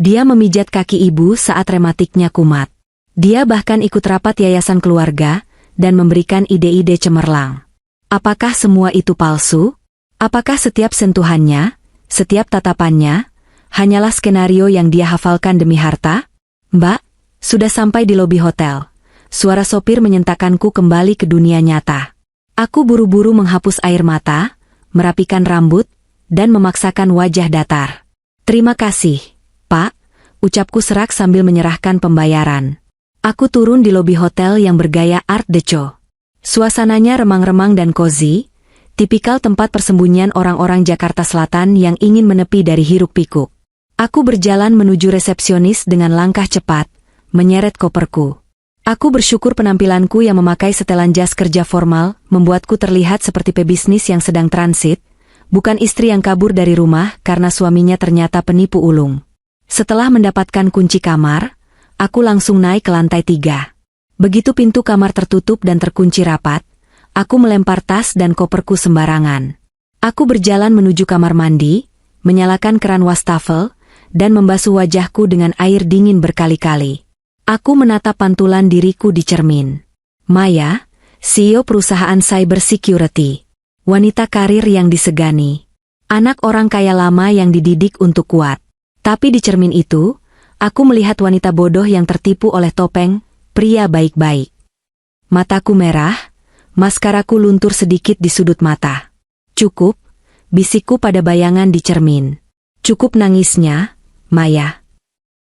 Dia memijat kaki ibu saat rematiknya kumat. Dia bahkan ikut rapat yayasan keluarga dan memberikan ide-ide cemerlang. Apakah semua itu palsu? Apakah setiap sentuhannya, setiap tatapannya, hanyalah skenario yang dia hafalkan demi harta? Mbak, sudah sampai di lobi hotel. Suara sopir menyentakkanku kembali ke dunia nyata. Aku buru-buru menghapus air mata, merapikan rambut, dan memaksakan wajah datar. Terima kasih, Pak, ucapku serak sambil menyerahkan pembayaran. Aku turun di lobi hotel yang bergaya Art Deco. Suasananya remang-remang dan cozy, tipikal tempat persembunyian orang-orang Jakarta Selatan yang ingin menepi dari hiruk-pikuk. Aku berjalan menuju resepsionis dengan langkah cepat, menyeret koperku. Aku bersyukur penampilanku yang memakai setelan jas kerja formal membuatku terlihat seperti pebisnis yang sedang transit, bukan istri yang kabur dari rumah karena suaminya ternyata penipu ulung. Setelah mendapatkan kunci kamar, aku langsung naik ke lantai 3. Begitu pintu kamar tertutup dan terkunci rapat, aku melempar tas dan koperku sembarangan. Aku berjalan menuju kamar mandi, menyalakan keran wastafel, dan membasuh wajahku dengan air dingin berkali-kali. Aku menatap pantulan diriku di cermin. Maya, CEO perusahaan cyber security. Wanita karir yang disegani. Anak orang kaya lama yang dididik untuk kuat. Tapi di cermin itu, aku melihat wanita bodoh yang tertipu oleh topeng, pria baik-baik. Mataku merah, maskaraku luntur sedikit di sudut mata. Cukup, bisikku pada bayangan di cermin. Cukup nangisnya, Maya.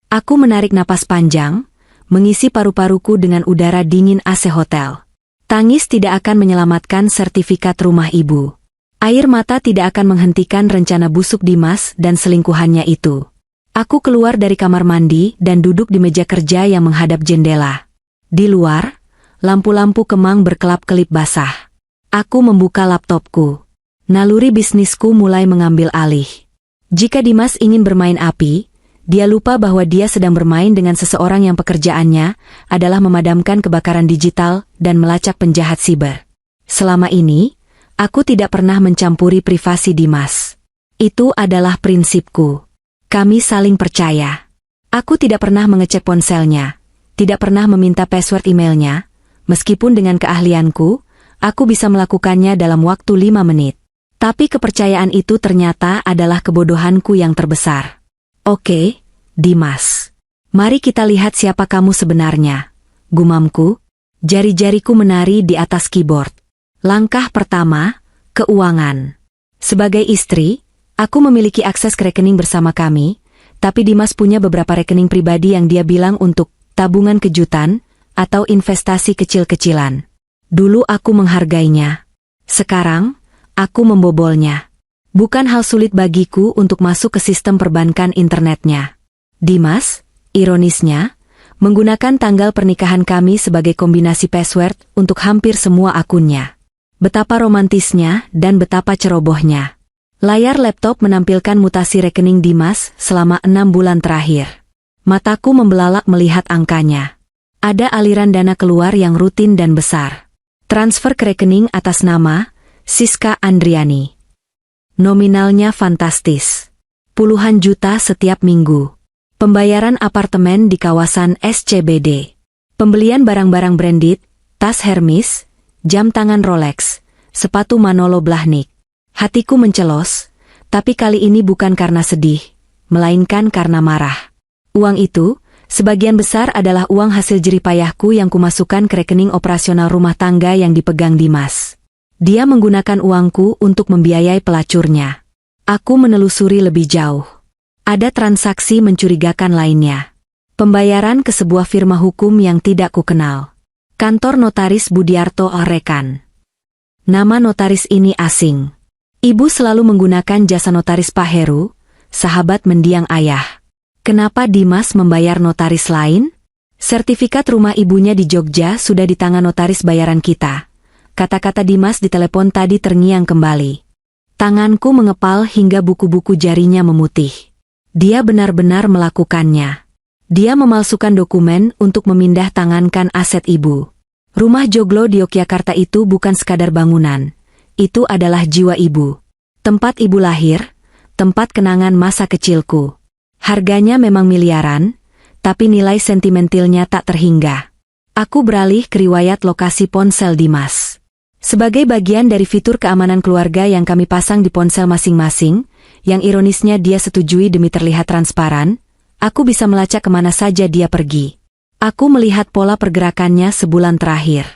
Aku menarik napas panjang, mengisi paru-paruku dengan udara dingin AC hotel. Tangis tidak akan menyelamatkan sertifikat rumah ibu. Air mata tidak akan menghentikan rencana busuk Dimas dan selingkuhannya itu. Aku keluar dari kamar mandi dan duduk di meja kerja yang menghadap jendela. Di luar, lampu-lampu kemang berkelap-kelip basah. Aku membuka laptopku. Naluri bisnisku mulai mengambil alih. Jika Dimas ingin bermain api, dia lupa bahwa dia sedang bermain dengan seseorang yang pekerjaannya adalah memadamkan kebakaran digital dan melacak penjahat siber. Selama ini, aku tidak pernah mencampuri privasi Dimas. Itu adalah prinsipku. Kami saling percaya. Aku tidak pernah mengecek ponselnya, tidak pernah meminta password emailnya, meskipun dengan keahlianku, aku bisa melakukannya dalam waktu 5 menit. Tapi kepercayaan itu ternyata adalah kebodohanku yang terbesar. Oke, Dimas. Mari kita lihat siapa kamu sebenarnya. Gumamku, jari-jariku menari di atas keyboard. Langkah pertama, keuangan. Sebagai istri, aku memiliki akses ke rekening bersama kami, tapi Dimas punya beberapa rekening pribadi yang dia bilang untuk tabungan kejutan atau investasi kecil-kecilan. Dulu aku menghargainya. Sekarang, aku membobolnya. Bukan hal sulit bagiku untuk masuk ke sistem perbankan internetnya. Dimas, ironisnya, menggunakan tanggal pernikahan kami sebagai kombinasi password untuk hampir semua akunnya. Betapa romantisnya dan betapa cerobohnya. Layar laptop menampilkan mutasi rekening Dimas selama 6 bulan terakhir. Mataku membelalak melihat angkanya. Ada aliran dana keluar yang rutin dan besar. Transfer ke rekening atas nama Siska Andriani. Nominalnya fantastis. Puluhan juta setiap minggu. Pembayaran apartemen di kawasan SCBD. Pembelian barang-barang branded, tas Hermes, jam tangan Rolex, sepatu Manolo Blahnik. Hatiku mencelos, tapi kali ini bukan karena sedih, melainkan karena marah. Uang itu, sebagian besar adalah uang hasil jerih payahku yang kumasukkan ke rekening operasional rumah tangga yang dipegang Dimas. Dia menggunakan uangku untuk membiayai pelacurnya. Aku menelusuri lebih jauh. Ada transaksi mencurigakan lainnya. Pembayaran ke sebuah firma hukum yang tidak kukenal. Kantor notaris Budiarto Rekan. Nama notaris ini asing. Ibu selalu menggunakan jasa notaris Pak Heru, sahabat mendiang ayah. Kenapa Dimas membayar notaris lain? Sertifikat rumah ibunya di Jogja sudah di tangan notaris bayaran kita. Kata-kata Dimas di telepon tadi terngiang kembali. Tanganku mengepal hingga buku-buku jarinya memutih. Dia benar-benar melakukannya. Dia memalsukan dokumen untuk memindah tangankan aset ibu. Rumah joglo di Yogyakarta itu bukan sekadar bangunan. Itu adalah jiwa ibu. Tempat ibu lahir, tempat kenangan masa kecilku. Harganya memang miliaran, tapi nilai sentimentalnya tak terhingga. Aku beralih ke riwayat lokasi ponsel Dimas. Sebagai bagian dari fitur keamanan keluarga yang kami pasang di ponsel masing-masing, yang ironisnya dia setujui demi terlihat transparan, aku bisa melacak kemana saja dia pergi. Aku melihat pola pergerakannya sebulan terakhir.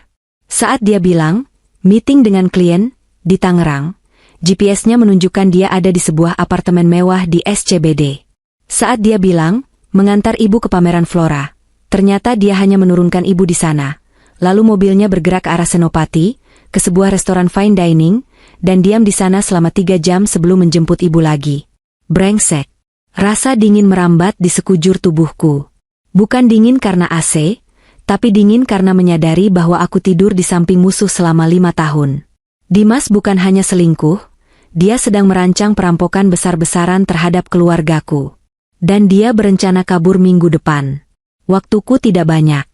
Saat dia bilang, meeting dengan klien, di Tangerang, GPS-nya menunjukkan dia ada di sebuah apartemen mewah di SCBD. Saat dia bilang, mengantar ibu ke pameran Flora, ternyata dia hanya menurunkan ibu di sana. Lalu mobilnya bergerak ke arah Senopati, ke sebuah restoran fine dining, dan diam di sana selama 3 jam sebelum menjemput ibu lagi. Brengsek. Rasa dingin merambat di sekujur tubuhku. Bukan dingin karena AC, tapi dingin karena menyadari bahwa aku tidur di samping musuh selama 5 tahun. Dimas bukan hanya selingkuh, dia sedang merancang perampokan besar-besaran terhadap keluargaku. Dan dia berencana kabur minggu depan. Waktuku tidak banyak.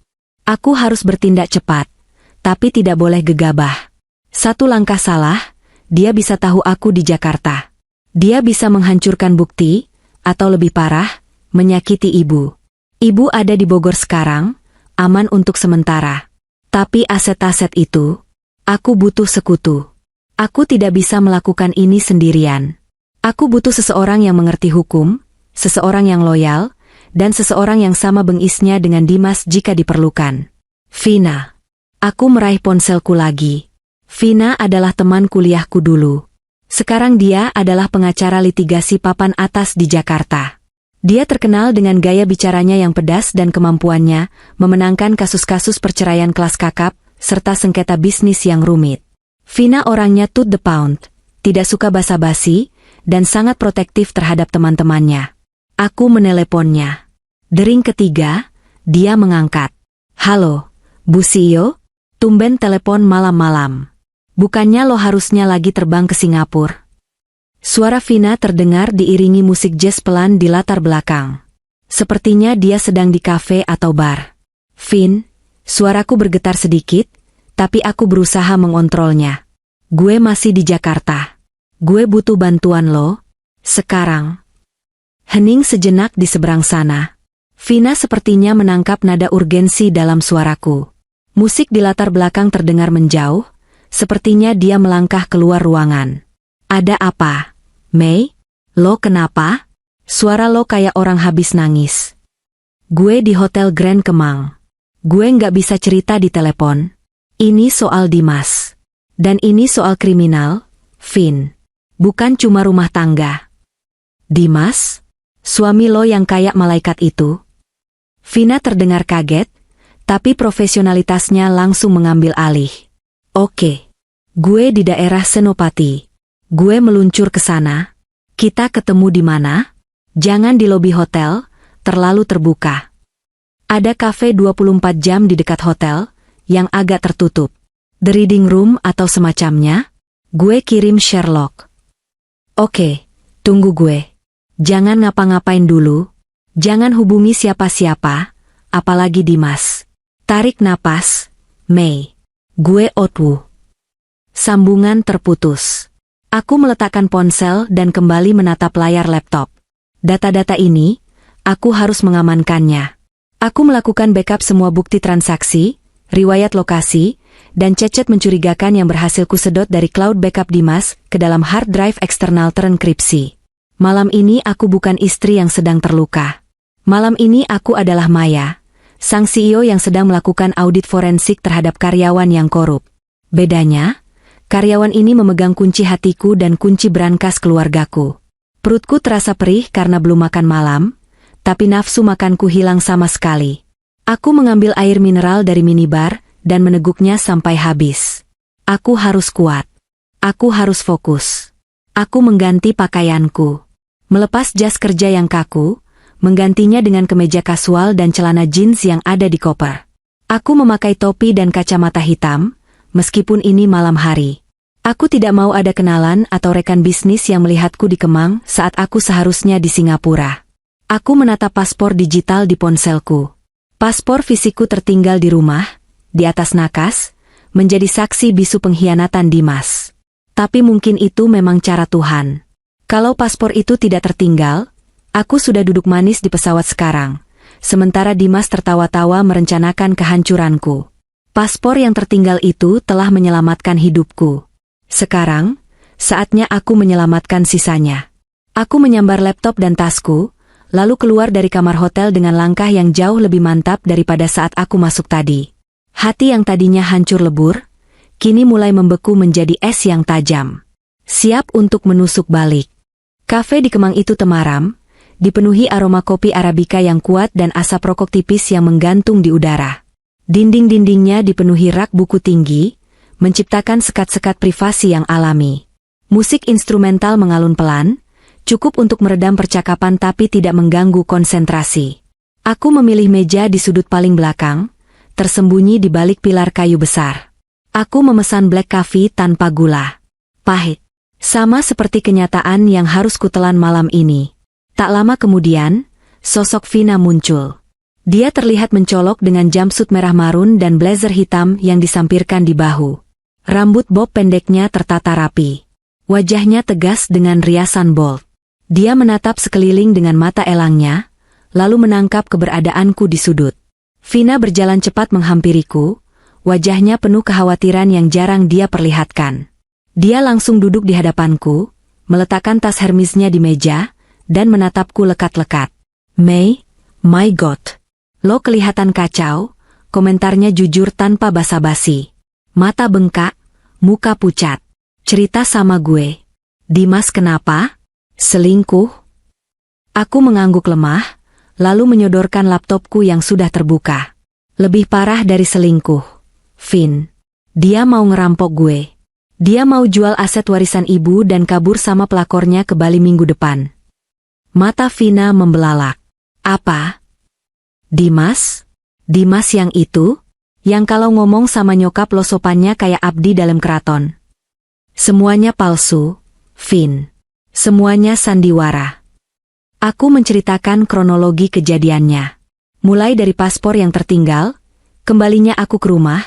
Aku harus bertindak cepat, tapi tidak boleh gegabah. Satu langkah salah, dia bisa tahu aku di Jakarta. Dia bisa menghancurkan bukti, atau lebih parah, menyakiti ibu. Ibu ada di Bogor sekarang, aman untuk sementara. Tapi aset-aset itu, aku butuh sekutu. Aku tidak bisa melakukan ini sendirian. Aku butuh seseorang yang mengerti hukum, seseorang yang loyal, dan seseorang yang sama bengisnya dengan Dimas jika diperlukan. Vina. Aku meraih ponselku lagi. Vina adalah teman kuliahku dulu. Sekarang dia adalah pengacara litigasi papan atas di Jakarta. Dia terkenal dengan gaya bicaranya yang pedas dan kemampuannya memenangkan kasus-kasus perceraian kelas kakap, serta sengketa bisnis yang rumit. Vina orangnya to the pound, tidak suka basa-basi, dan sangat protektif terhadap teman-temannya. Aku meneleponnya. Dering ketiga, dia mengangkat. Halo, Bu CEO? Tumben telepon malam-malam. Bukannya lo harusnya lagi terbang ke Singapura? Suara Vina terdengar diiringi musik jazz pelan di latar belakang. Sepertinya dia sedang di kafe atau bar. Vin, suaraku bergetar sedikit, tapi aku berusaha mengontrolnya. Gue masih di Jakarta. Gue butuh bantuan lo. Sekarang. Hening sejenak di seberang sana. Vina sepertinya menangkap nada urgensi dalam suaraku. Musik di latar belakang terdengar menjauh, sepertinya dia melangkah keluar ruangan. Ada apa? Mei? Lo kenapa? Suara lo kayak orang habis nangis. Gue di Hotel Grand Kemang. Gue nggak bisa cerita di telepon. Ini soal Dimas. Dan ini soal kriminal, Vin. Bukan cuma rumah tangga. Dimas? Suami lo yang kayak malaikat itu? Vina terdengar kaget, tapi profesionalitasnya langsung mengambil alih. Oke. Gue di daerah Senopati. Gue meluncur ke sana. Kita ketemu di mana? Jangan di lobi hotel, terlalu terbuka. Ada kafe 24 jam di dekat hotel, yang agak tertutup. The Reading Room atau semacamnya? Gue kirim Sherlock. Oke, tunggu gue. Jangan ngapa-ngapain dulu. Jangan hubungi siapa-siapa, apalagi Dimas. Tarik napas, Mei. Gue Otwu. Sambungan terputus. Aku meletakkan ponsel dan kembali menatap layar laptop. Data-data ini, aku harus mengamankannya. Aku melakukan backup semua bukti transaksi, riwayat lokasi, dan chat-chat mencurigakan yang berhasil kusedot dari cloud backup Dimas ke dalam hard drive eksternal terenkripsi. Malam ini aku bukan istri yang sedang terluka. Malam ini aku adalah Maya, sang CEO yang sedang melakukan audit forensik terhadap karyawan yang korup. Bedanya, karyawan ini memegang kunci hatiku dan kunci brankas keluargaku. Perutku terasa perih karena belum makan malam, tapi nafsu makanku hilang sama sekali. Aku mengambil air mineral dari minibar dan meneguknya sampai habis. Aku harus kuat. Aku harus fokus. Aku mengganti pakaianku. Melepas jas kerja yang kaku, menggantinya dengan kemeja kasual dan celana jeans yang ada di koper. Aku memakai topi dan kacamata hitam, meskipun ini malam hari. Aku tidak mau ada kenalan atau rekan bisnis yang melihatku di Kemang saat aku seharusnya di Singapura. Aku menatap paspor digital di ponselku. Paspor fisikku tertinggal di rumah, di atas nakas, menjadi saksi bisu pengkhianatan Dimas. Tapi mungkin itu memang cara Tuhan. Kalau paspor itu tidak tertinggal, aku sudah duduk manis di pesawat sekarang, sementara Dimas tertawa-tawa merencanakan kehancuranku. Paspor yang tertinggal itu telah menyelamatkan hidupku. Sekarang, saatnya aku menyelamatkan sisanya. Aku menyambar laptop dan tasku, lalu keluar dari kamar hotel dengan langkah yang jauh lebih mantap daripada saat aku masuk tadi. Hati yang tadinya hancur lebur, kini mulai membeku menjadi es yang tajam. Siap untuk menusuk balik. Kafe di Kemang itu temaram, dipenuhi aroma kopi Arabica yang kuat dan asap rokok tipis yang menggantung di udara. Dinding-dindingnya dipenuhi rak buku tinggi, menciptakan sekat-sekat privasi yang alami. Musik instrumental mengalun pelan, cukup untuk meredam percakapan tapi tidak mengganggu konsentrasi. Aku memilih meja di sudut paling belakang, tersembunyi di balik pilar kayu besar. Aku memesan black coffee tanpa gula. Pahit. Sama seperti kenyataan yang harus kutelan malam ini. Tak lama kemudian, sosok Vina muncul. Dia terlihat mencolok dengan jumpsuit merah marun dan blazer hitam yang disampirkan di bahu. Rambut bob pendeknya tertata rapi. Wajahnya tegas dengan riasan bold. Dia menatap sekeliling dengan mata elangnya, lalu menangkap keberadaanku di sudut. Vina berjalan cepat menghampiriku, wajahnya penuh kekhawatiran yang jarang dia perlihatkan. Dia langsung duduk di hadapanku, meletakkan tas Hermesnya di meja, dan menatapku lekat-lekat. Mei, my God. Lo kelihatan kacau, komentarnya jujur tanpa basa-basi. Mata bengkak, muka pucat. Cerita sama gue. Dimas kenapa? Selingkuh? Aku mengangguk lemah, lalu menyodorkan laptopku yang sudah terbuka. Lebih parah dari selingkuh, Vin. Dia mau ngerampok gue. Dia mau jual aset warisan ibu dan kabur sama pelakornya ke Bali minggu depan. Mata Vina membelalak. Apa? Dimas? Dimas yang itu? Yang kalau ngomong sama nyokap lo sopannya kayak abdi dalam keraton. Semuanya palsu, Vin. Semuanya sandiwara. Aku menceritakan kronologi kejadiannya. Mulai dari paspor yang tertinggal, kembalinya aku ke rumah,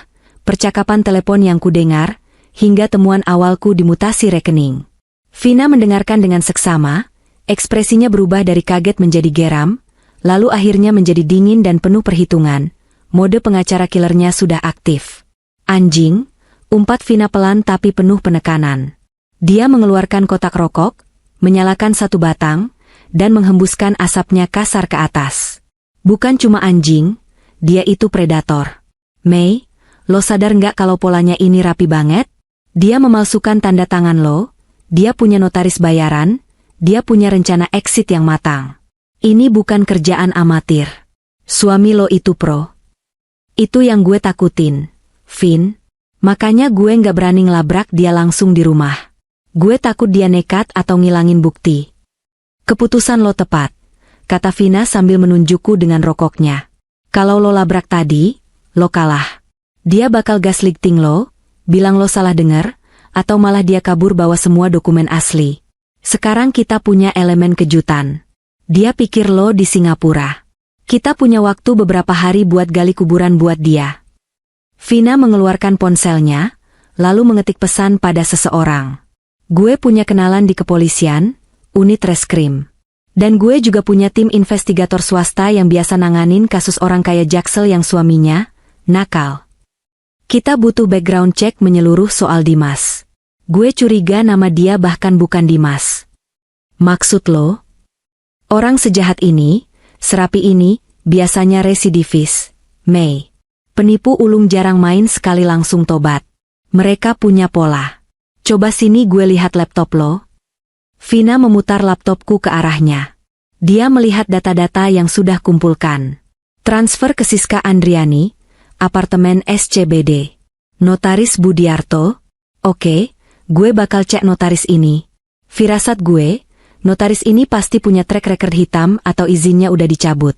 percakapan telepon yang kudengar, hingga temuan awalku di mutasi rekening. Vina mendengarkan dengan seksama, ekspresinya berubah dari kaget menjadi geram, lalu akhirnya menjadi dingin dan penuh perhitungan. Mode pengacara killernya sudah aktif. Anjing, umpat Vina pelan tapi penuh penekanan. Dia mengeluarkan kotak rokok, menyalakan satu batang, dan menghembuskan asapnya kasar ke atas. Bukan cuma anjing, dia itu predator. Mei, lo sadar nggak kalau polanya ini rapi banget? Dia memalsukan tanda tangan lo, dia punya notaris bayaran, dia punya rencana exit yang matang. Ini bukan kerjaan amatir. Suami lo itu pro. Itu yang gue takutin, Vin. Makanya gue nggak berani ngelabrak dia langsung di rumah. Gue takut dia nekat atau ngilangin bukti. Keputusan lo tepat, kata Vina sambil menunjukku dengan rokoknya. Kalau lo labrak tadi, lo kalah. Dia bakal gaslighting lo, bilang lo salah dengar, atau malah dia kabur bawa semua dokumen asli. Sekarang kita punya elemen kejutan. Dia pikir lo di Singapura. Kita punya waktu beberapa hari buat gali kuburan buat dia. Vina mengeluarkan ponselnya, lalu mengetik pesan pada seseorang. Gue punya kenalan di kepolisian, unit reskrim. Dan gue juga punya tim investigator swasta yang biasa nanganin kasus orang kaya Jaksel yang suaminya nakal. Kita butuh background check menyeluruh soal Dimas. Gue curiga nama dia bahkan bukan Dimas. Maksud lo? Orang sejahat ini, serapi ini, biasanya residivis, Mei. Penipu ulung jarang main sekali langsung tobat. Mereka punya pola. Coba sini gue lihat laptop lo. Vina memutar laptopku ke arahnya. Dia melihat data-data yang sudah kumpulkan. Transfer ke Siska Andriani, apartemen SCBD. Notaris Budiarto. Oke, gue bakal cek notaris ini. Firasat gue, notaris ini pasti punya track record hitam atau izinnya udah dicabut.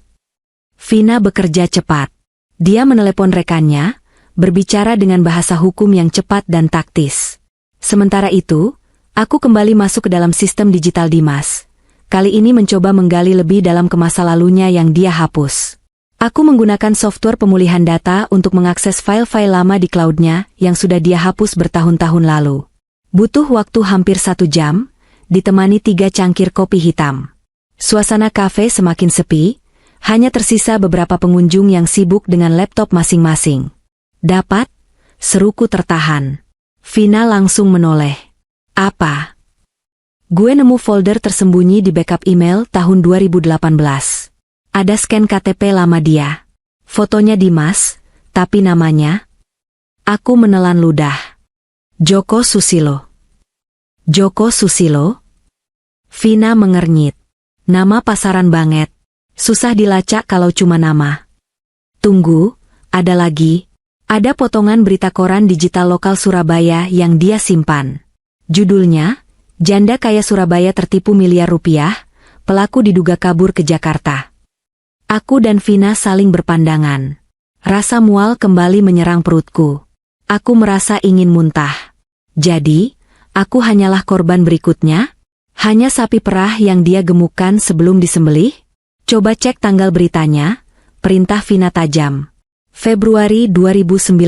Vina bekerja cepat. Dia menelepon rekannya, berbicara dengan bahasa hukum yang cepat dan taktis. Sementara itu, aku kembali masuk ke dalam sistem digital Dimas. Kali ini mencoba menggali lebih dalam ke masa lalunya yang dia hapus. Aku menggunakan software pemulihan data untuk mengakses file-file lama di cloud-nya yang sudah dia hapus bertahun-tahun lalu. Butuh waktu hampir 1 jam, ditemani 3 cangkir kopi hitam. Suasana kafe semakin sepi, hanya tersisa beberapa pengunjung yang sibuk dengan laptop masing-masing. Dapat? Seruku tertahan. Vina langsung menoleh. Apa? Gue nemu folder tersembunyi di backup email tahun 2018. Ada scan KTP lama dia. Fotonya Dimas, tapi namanya? Aku menelan ludah. Joko Susilo. Joko Susilo? Vina mengernyit. Nama pasaran banget. Susah dilacak kalau cuma nama. Tunggu, ada lagi. Ada potongan berita koran digital lokal Surabaya yang dia simpan. Judulnya, Janda Kaya Surabaya Tertipu Miliar Rupiah, Pelaku Diduga Kabur ke Jakarta. Aku dan Vina saling berpandangan. Rasa mual kembali menyerang perutku. Aku merasa ingin muntah. Jadi, aku hanyalah korban berikutnya? Hanya sapi perah yang dia gemukkan sebelum disembelih? Coba cek tanggal beritanya, perintah Vina tajam. Februari 2019.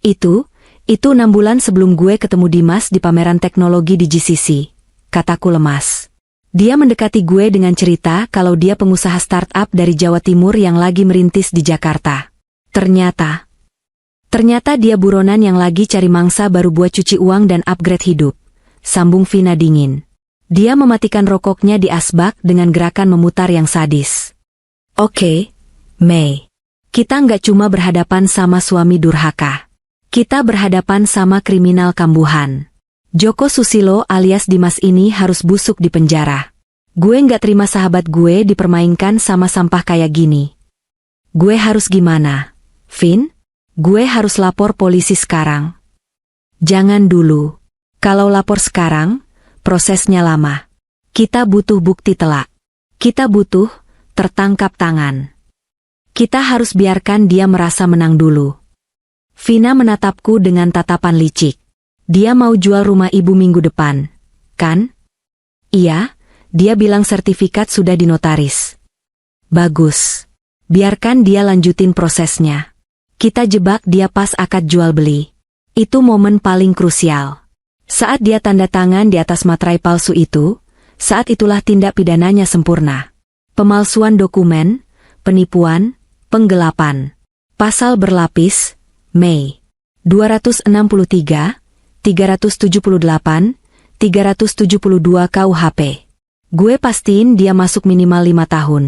Itu 6 bulan sebelum gue ketemu Dimas di pameran teknologi di GCC, kataku lemas. Dia mendekati gue dengan cerita kalau dia pengusaha startup dari Jawa Timur yang lagi merintis di Jakarta. Ternyata dia buronan yang lagi cari mangsa baru buat cuci uang dan upgrade hidup. Sambung Vina dingin. Dia mematikan rokoknya di asbak dengan gerakan memutar yang sadis. Oke, Mei. Kita nggak cuma berhadapan sama suami durhaka. Kita berhadapan sama kriminal kambuhan. Joko Susilo alias Dimas ini harus busuk di penjara. Gue nggak terima sahabat gue dipermainkan sama sampah kayak gini. Gue harus gimana, Vin? Gue harus lapor polisi sekarang. Jangan dulu. Kalau lapor sekarang, prosesnya lama. Kita butuh bukti telak. Kita butuh tertangkap tangan. Kita harus biarkan dia merasa menang dulu. Vina menatapku dengan tatapan licik. Dia mau jual rumah ibu minggu depan, kan? Iya, dia bilang sertifikat sudah dinotaris. Bagus. Biarkan dia lanjutin prosesnya. Kita jebak dia pas akad jual beli. Itu momen paling krusial. Saat dia tanda tangan di atas materai palsu itu, saat itulah tindak pidananya sempurna. Pemalsuan dokumen, penipuan, penggelapan. Pasal berlapis, Mei 263, 378, 372 KUHP. Gue pastiin dia masuk minimal 5 tahun.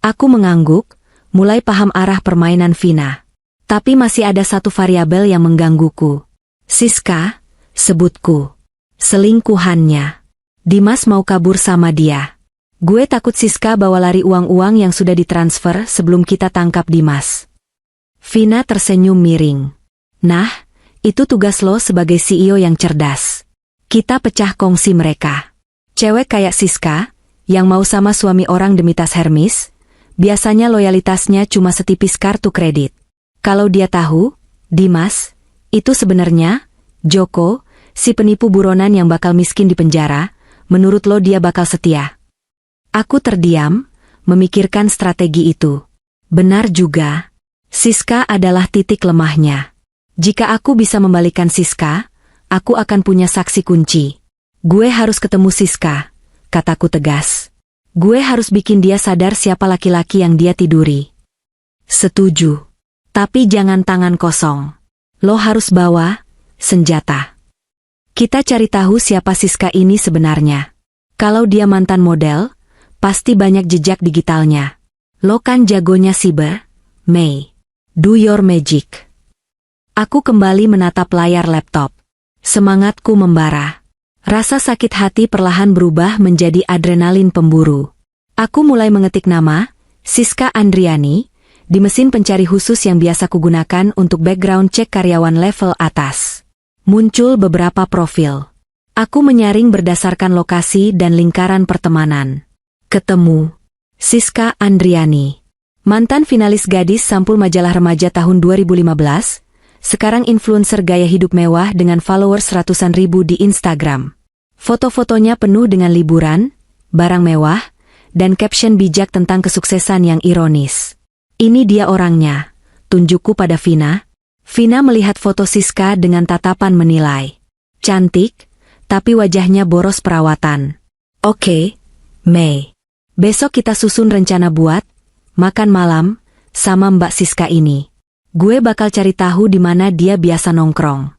Aku mengangguk, mulai paham arah permainan Vina. Tapi masih ada satu variabel yang menggangguku. Siska, sebutku. Selingkuhannya. Dimas mau kabur sama dia. Gue takut Siska bawa lari uang-uang yang sudah ditransfer sebelum kita tangkap Dimas. Vina tersenyum miring. Nah, itu tugas lo sebagai CEO yang cerdas. Kita pecah kongsi mereka. Cewek kayak Siska, yang mau sama suami orang demi tas Hermes, biasanya loyalitasnya cuma setipis kartu kredit. Kalau dia tahu, Dimas, itu sebenarnya, Joko, si penipu buronan yang bakal miskin di penjara, menurut lo dia bakal setia. Aku terdiam, memikirkan strategi itu. Benar juga. Siska adalah titik lemahnya. Jika aku bisa membalikan Siska, aku akan punya saksi kunci. Gue harus ketemu Siska, kataku tegas. Gue harus bikin dia sadar siapa laki-laki yang dia tiduri. Setuju. Tapi jangan tangan kosong. Lo harus bawa senjata. Kita cari tahu siapa Siska ini sebenarnya. Kalau dia mantan model, pasti banyak jejak digitalnya. Lo kan jagonya siber, Mei. Do your magic. Aku kembali menatap layar laptop. Semangatku membara. Rasa sakit hati perlahan berubah menjadi adrenalin pemburu. Aku mulai mengetik nama, Siska Andriani, di mesin pencari khusus yang biasa kugunakan untuk background cek karyawan level atas. Muncul beberapa profil. Aku menyaring berdasarkan lokasi dan lingkaran pertemanan. Ketemu. Siska Andriani. Mantan finalis gadis sampul majalah remaja tahun 2015, sekarang influencer gaya hidup mewah dengan followers ratusan ribu di Instagram. Foto-fotonya penuh dengan liburan, barang mewah, dan caption bijak tentang kesuksesan yang ironis. Ini dia orangnya, tunjukku pada Vina. Vina melihat foto Siska dengan tatapan menilai. Cantik, tapi wajahnya boros perawatan. Oke, Mei. Besok kita susun rencana buat makan malam sama Mbak Siska ini. Gue bakal cari tahu di mana dia biasa nongkrong.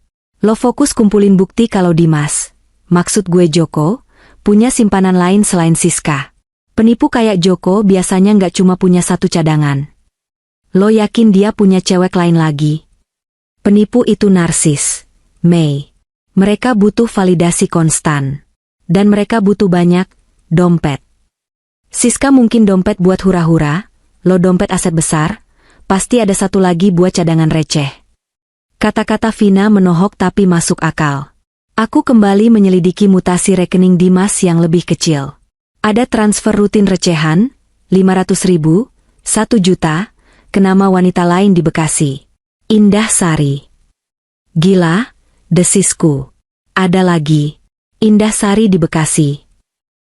Lo fokus kumpulin bukti kalau Dimas, maksud gue Joko, punya simpanan lain selain Siska. Penipu kayak Joko biasanya nggak cuma punya satu cadangan. Lo yakin dia punya cewek lain lagi? Penipu itu narsis, Mei. Mereka butuh validasi konstan. Dan mereka butuh banyak dompet. Siska mungkin dompet buat hura-hura, lo dompet aset besar, pasti ada satu lagi buat cadangan receh. Kata-kata Vina menohok tapi masuk akal. Aku kembali menyelidiki mutasi rekening Dimas yang lebih kecil. Ada transfer rutin recehan, 500.000, 1 juta, ke nama wanita lain di Bekasi. Indah Sari. Gila, desisku. Ada lagi. Indah Sari di Bekasi.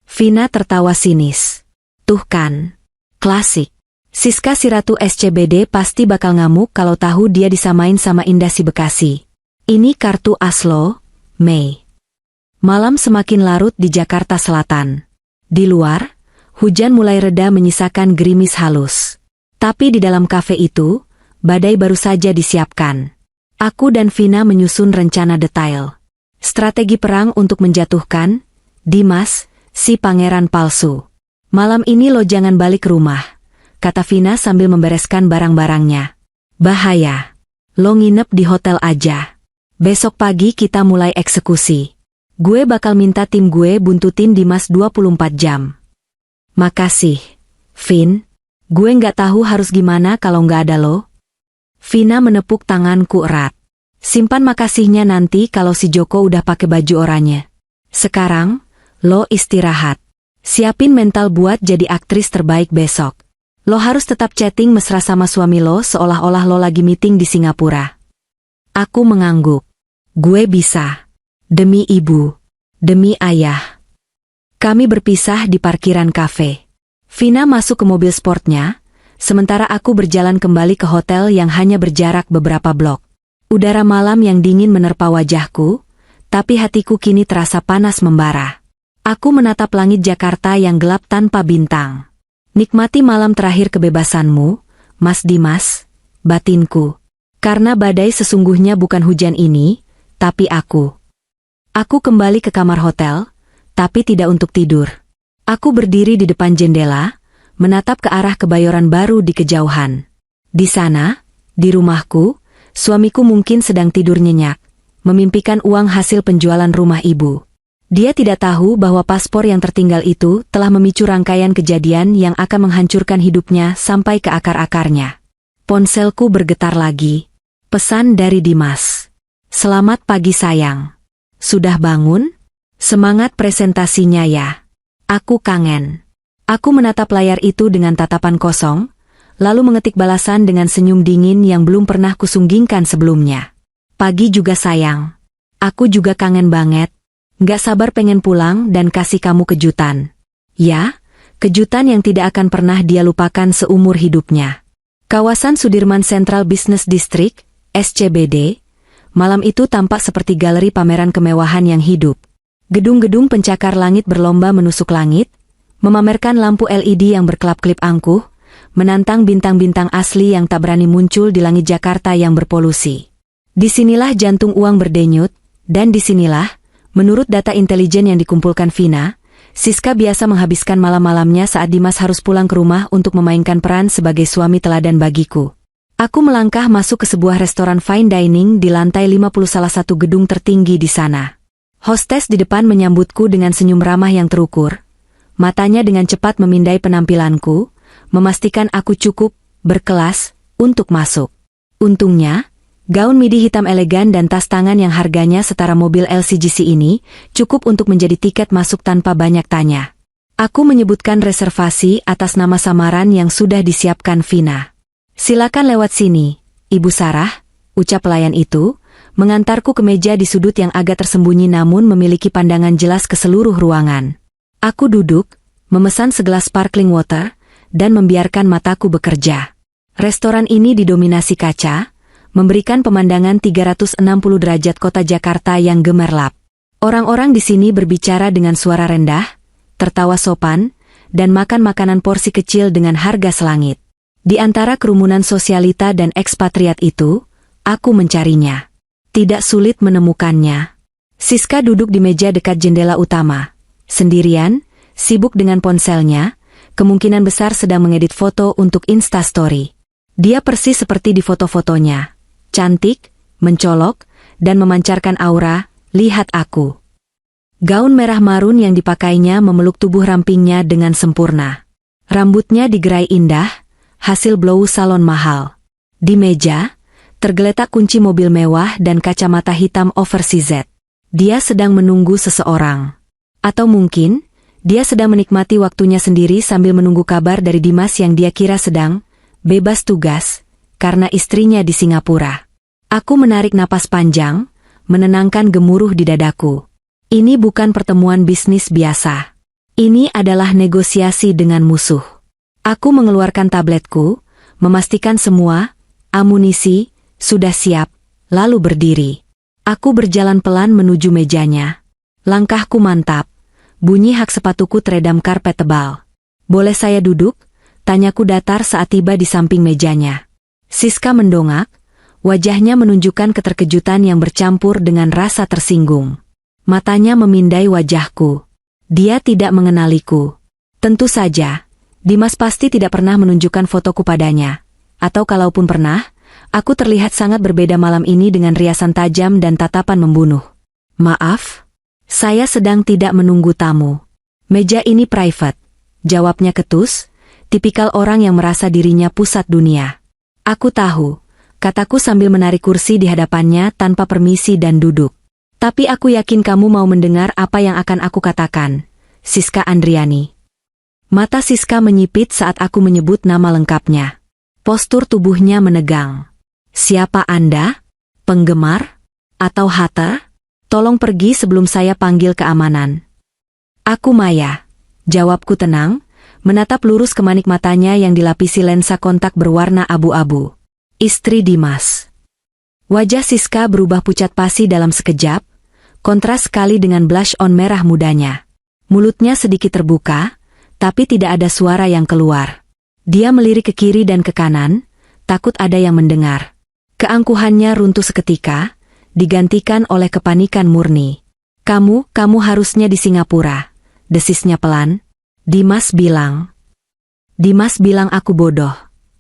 Vina tertawa sinis. Tuh kan. Klasik. Siska si Ratu SCBD pasti bakal ngamuk kalau tahu dia disamain sama Indah si Bekasi. Ini kartu aslo, Mei. Malam semakin larut di Jakarta Selatan. Di luar, hujan mulai reda menyisakan gerimis halus. Tapi di dalam kafe itu, badai baru saja disiapkan. Aku dan Vina menyusun rencana detail. Strategi perang untuk menjatuhkan Dimas, si pangeran palsu. Malam ini lo jangan balik rumah, kata Vina sambil membereskan barang-barangnya. Bahaya. Lo nginep di hotel aja. Besok pagi kita mulai eksekusi. Gue bakal minta tim gue buntutin Dimas 24 jam. Makasih, Vin. Gue nggak tahu harus gimana kalau nggak ada lo. Vina menepuk tanganku erat. Simpan makasihnya nanti kalau si Joko udah pakai baju oranye. Sekarang, lo istirahat. Siapin mental buat jadi aktris terbaik besok. Lo harus tetap chatting mesra sama suami lo seolah-olah lo lagi meeting di Singapura. Aku mengangguk. Gue bisa. Demi ibu. Demi ayah. Kami berpisah di parkiran kafe. Vina masuk ke mobil sportnya, sementara aku berjalan kembali ke hotel yang hanya berjarak beberapa blok. Udara malam yang dingin menerpa wajahku, tapi hatiku kini terasa panas membara. Aku menatap langit Jakarta yang gelap tanpa bintang. Nikmati malam terakhir kebebasanmu, Mas Dimas, batinku. Karena badai sesungguhnya bukan hujan ini, tapi aku. Aku kembali ke kamar hotel, tapi tidak untuk tidur. Aku berdiri di depan jendela, menatap ke arah Kebayoran Baru di kejauhan. Di sana, di rumahku, suamiku mungkin sedang tidur nyenyak, memimpikan uang hasil penjualan rumah ibu. Dia tidak tahu bahwa paspor yang tertinggal itu telah memicu rangkaian kejadian yang akan menghancurkan hidupnya sampai ke akar-akarnya. Ponselku bergetar lagi. Pesan dari Dimas. Selamat pagi sayang. Sudah bangun? Semangat presentasinya ya. Aku kangen. Aku menatap layar itu dengan tatapan kosong, lalu mengetik balasan dengan senyum dingin yang belum pernah kusunggingkan sebelumnya. Pagi juga sayang. Aku juga kangen banget. Gak sabar pengen pulang dan kasih kamu kejutan. Ya, kejutan yang tidak akan pernah dia lupakan seumur hidupnya. Kawasan Sudirman Central Business District, SCBD, malam itu tampak seperti galeri pameran kemewahan yang hidup. Gedung-gedung pencakar langit berlomba menusuk langit, memamerkan lampu LED yang berkelap-kelip angkuh, menantang bintang-bintang asli yang tak berani muncul di langit Jakarta yang berpolusi. Disinilah jantung uang berdenyut, dan disinilah, menurut data intelijen yang dikumpulkan Vina, Siska biasa menghabiskan malam-malamnya saat Dimas harus pulang ke rumah untuk memainkan peran sebagai suami teladan bagiku. Aku melangkah masuk ke sebuah restoran fine dining di lantai 50 salah satu gedung tertinggi di sana. Hostes di depan menyambutku dengan senyum ramah yang terukur. Matanya dengan cepat memindai penampilanku, memastikan aku cukup berkelas untuk masuk. Untungnya, gaun midi hitam elegan dan tas tangan yang harganya setara mobil LCGC ini cukup untuk menjadi tiket masuk tanpa banyak tanya. Aku menyebutkan reservasi atas nama samaran yang sudah disiapkan Vina. Silakan lewat sini, Ibu Sarah, ucap pelayan itu, mengantarku ke meja di sudut yang agak tersembunyi namun memiliki pandangan jelas ke seluruh ruangan. Aku duduk, memesan segelas sparkling water, dan membiarkan mataku bekerja. Restoran ini didominasi kaca, memberikan pemandangan 360 derajat kota Jakarta yang gemerlap. Orang-orang di sini berbicara dengan suara rendah, tertawa sopan, dan makan makanan porsi kecil dengan harga selangit. Di antara kerumunan sosialita dan ekspatriat itu, aku mencarinya. Tidak sulit menemukannya. Siska duduk di meja dekat jendela utama. Sendirian, sibuk dengan ponselnya, kemungkinan besar sedang mengedit foto untuk Instastory. Dia persis seperti di foto-fotonya. Cantik, mencolok, dan memancarkan aura, lihat aku. Gaun merah marun yang dipakainya memeluk tubuh rampingnya dengan sempurna. Rambutnya digerai indah, hasil blow salon mahal. Di meja, tergeletak kunci mobil mewah dan kacamata hitam oversized. Dia sedang menunggu seseorang. Atau mungkin, dia sedang menikmati waktunya sendiri sambil menunggu kabar dari Dimas yang dia kira sedang bebas tugas, karena istrinya di Singapura. Aku menarik napas panjang, menenangkan gemuruh di dadaku. Ini bukan pertemuan bisnis biasa. Ini adalah negosiasi dengan musuh. Aku mengeluarkan tabletku, memastikan semua amunisi sudah siap, lalu berdiri. Aku berjalan pelan menuju mejanya. Langkahku mantap, bunyi hak sepatuku teredam karpet tebal. Boleh saya duduk? Tanyaku datar saat tiba di samping mejanya. Siska mendongak, wajahnya menunjukkan keterkejutan yang bercampur dengan rasa tersinggung. Matanya memindai wajahku. Dia tidak mengenaliku. Tentu saja, Dimas pasti tidak pernah menunjukkan fotoku padanya. Atau kalaupun pernah, Aku terlihat sangat berbeda malam ini dengan riasan tajam dan tatapan membunuh. Maaf, saya sedang tidak menunggu tamu. Meja ini private, jawabnya ketus, tipikal orang yang merasa dirinya pusat dunia. Aku tahu, kataku sambil menarik kursi di hadapannya tanpa permisi dan duduk. Tapi aku yakin kamu mau mendengar apa yang akan aku katakan, Siska Andriani. Mata Siska menyipit saat aku menyebut nama lengkapnya. Postur tubuhnya menegang. Siapa Anda? Penggemar? Atau hater? Tolong pergi sebelum saya panggil keamanan. Aku Maya, jawabku tenang, menatap lurus ke manik matanya yang dilapisi lensa kontak berwarna abu-abu. Istri Dimas. Wajah Siska berubah pucat pasi dalam sekejap, kontras sekali dengan blush on merah mudanya. Mulutnya sedikit terbuka, tapi tidak ada suara yang keluar. Dia melirik ke kiri dan ke kanan, takut ada yang mendengar. Keangkuhannya runtuh seketika, digantikan oleh kepanikan murni. Kamu harusnya di Singapura, desisnya pelan. Dimas bilang aku bodoh,